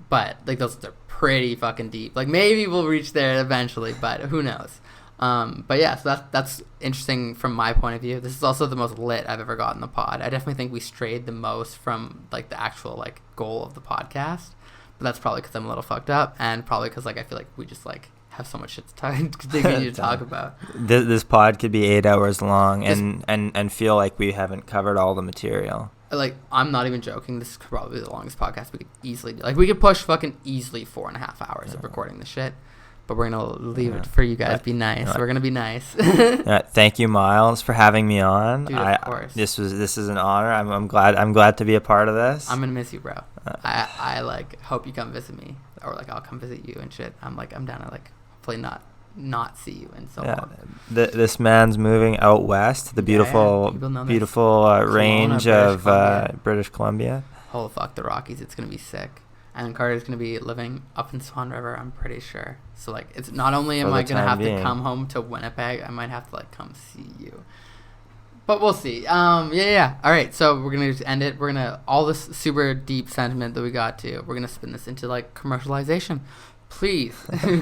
But, like, those are pretty fucking deep. Like, maybe we'll reach there eventually, but who knows. But yeah, so that's interesting from my point of view. This is also the most lit I've ever gotten the pod. I definitely think we strayed the most from, like, the actual, like, goal of the podcast. But that's probably because I'm a little fucked up, and probably because, like, I feel like we just, like, have so much shit to continue to talk about. This pod could be 8 hours long and feel like we haven't covered all the material. Like, I'm not even joking. This is probably the longest podcast we could easily do. Like, we could push fucking easily 4.5 hours of recording this shit. But we're going to leave it for you guys. Be nice. We're going to be nice. Thank you, Miles, for having me on. Dude, of course. This is an honor. I'm glad to be a part of this. I'm going to miss you, bro. I like, hope you come visit me. Or, like, I'll come visit you and shit. I'm down to, like, hopefully not see you in so long. This man's moving out west to the beautiful range of British Columbia. Oh, fuck the Rockies. It's going to be sick. And Carter's going to be living up in Swan River, I'm pretty sure. So, like, it's not only am I going to have to come home to Winnipeg, I might have to, like, come see you. But we'll see. Yeah. All right, so we're going to just end it. We're going to, all this super deep sentiment that we got to, we're going to spin this into, like, commercialization. Please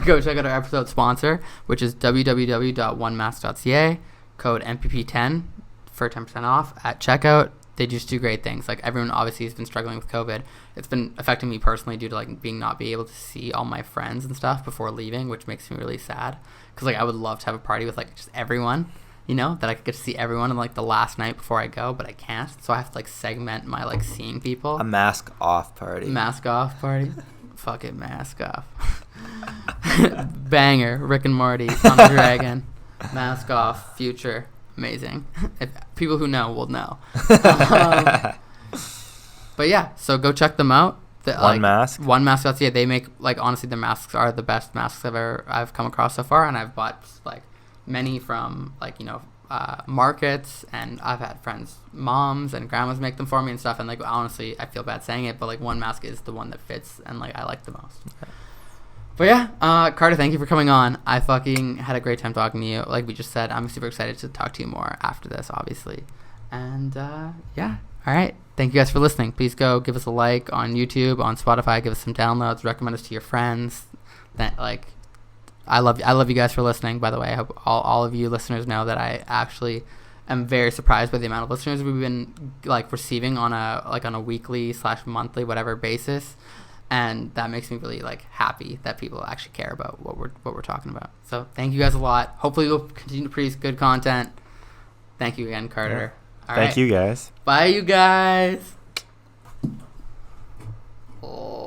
go check out our episode sponsor, which is www.onemask.ca, code MPP10 for 10% off at checkout. They just do great things. Like, everyone obviously has been struggling with COVID. It's been affecting me personally due to, like, not being able to see all my friends and stuff before leaving, which makes me really sad. Because, like, I would love to have a party with, like, just everyone, you know, that I could get to see everyone on, like, the last night before I go, but I can't. So I have to, like, segment my, like, seeing people. A mask off party. Mask off party. Fuck it, mask off. Banger. Rick and Morty on the Dragon. Mask off. Future. Amazing. If people who know will know. But yeah, so go check them out. OneMask.ca. They make, like, honestly, their masks are the best masks I've come across so far, and I've bought, like, many from, like, you know, markets, and I've had friends, moms and grandmas make them for me and stuff, and, like, honestly, I feel bad saying it, but, like, One Mask is the one that fits and, like, I like the most. Okay. But yeah, Carter, thank you for coming on. I fucking had a great time talking to you. Like we just said, I'm super excited to talk to you more after this, obviously. And yeah, all right. Thank you guys for listening. Please go give us a like on YouTube, on Spotify. Give us some downloads. Recommend us to your friends. I love you guys for listening. By the way, I hope all of you listeners know that I actually am very surprised by the amount of listeners we've been, like, receiving on a weekly / monthly whatever basis. And that makes me really, like, happy that people actually care about what we're talking about. So thank you guys a lot. Hopefully we'll continue to produce good content. Thank you again, Carter. Yeah. Thank you guys. Bye, you guys. Oh.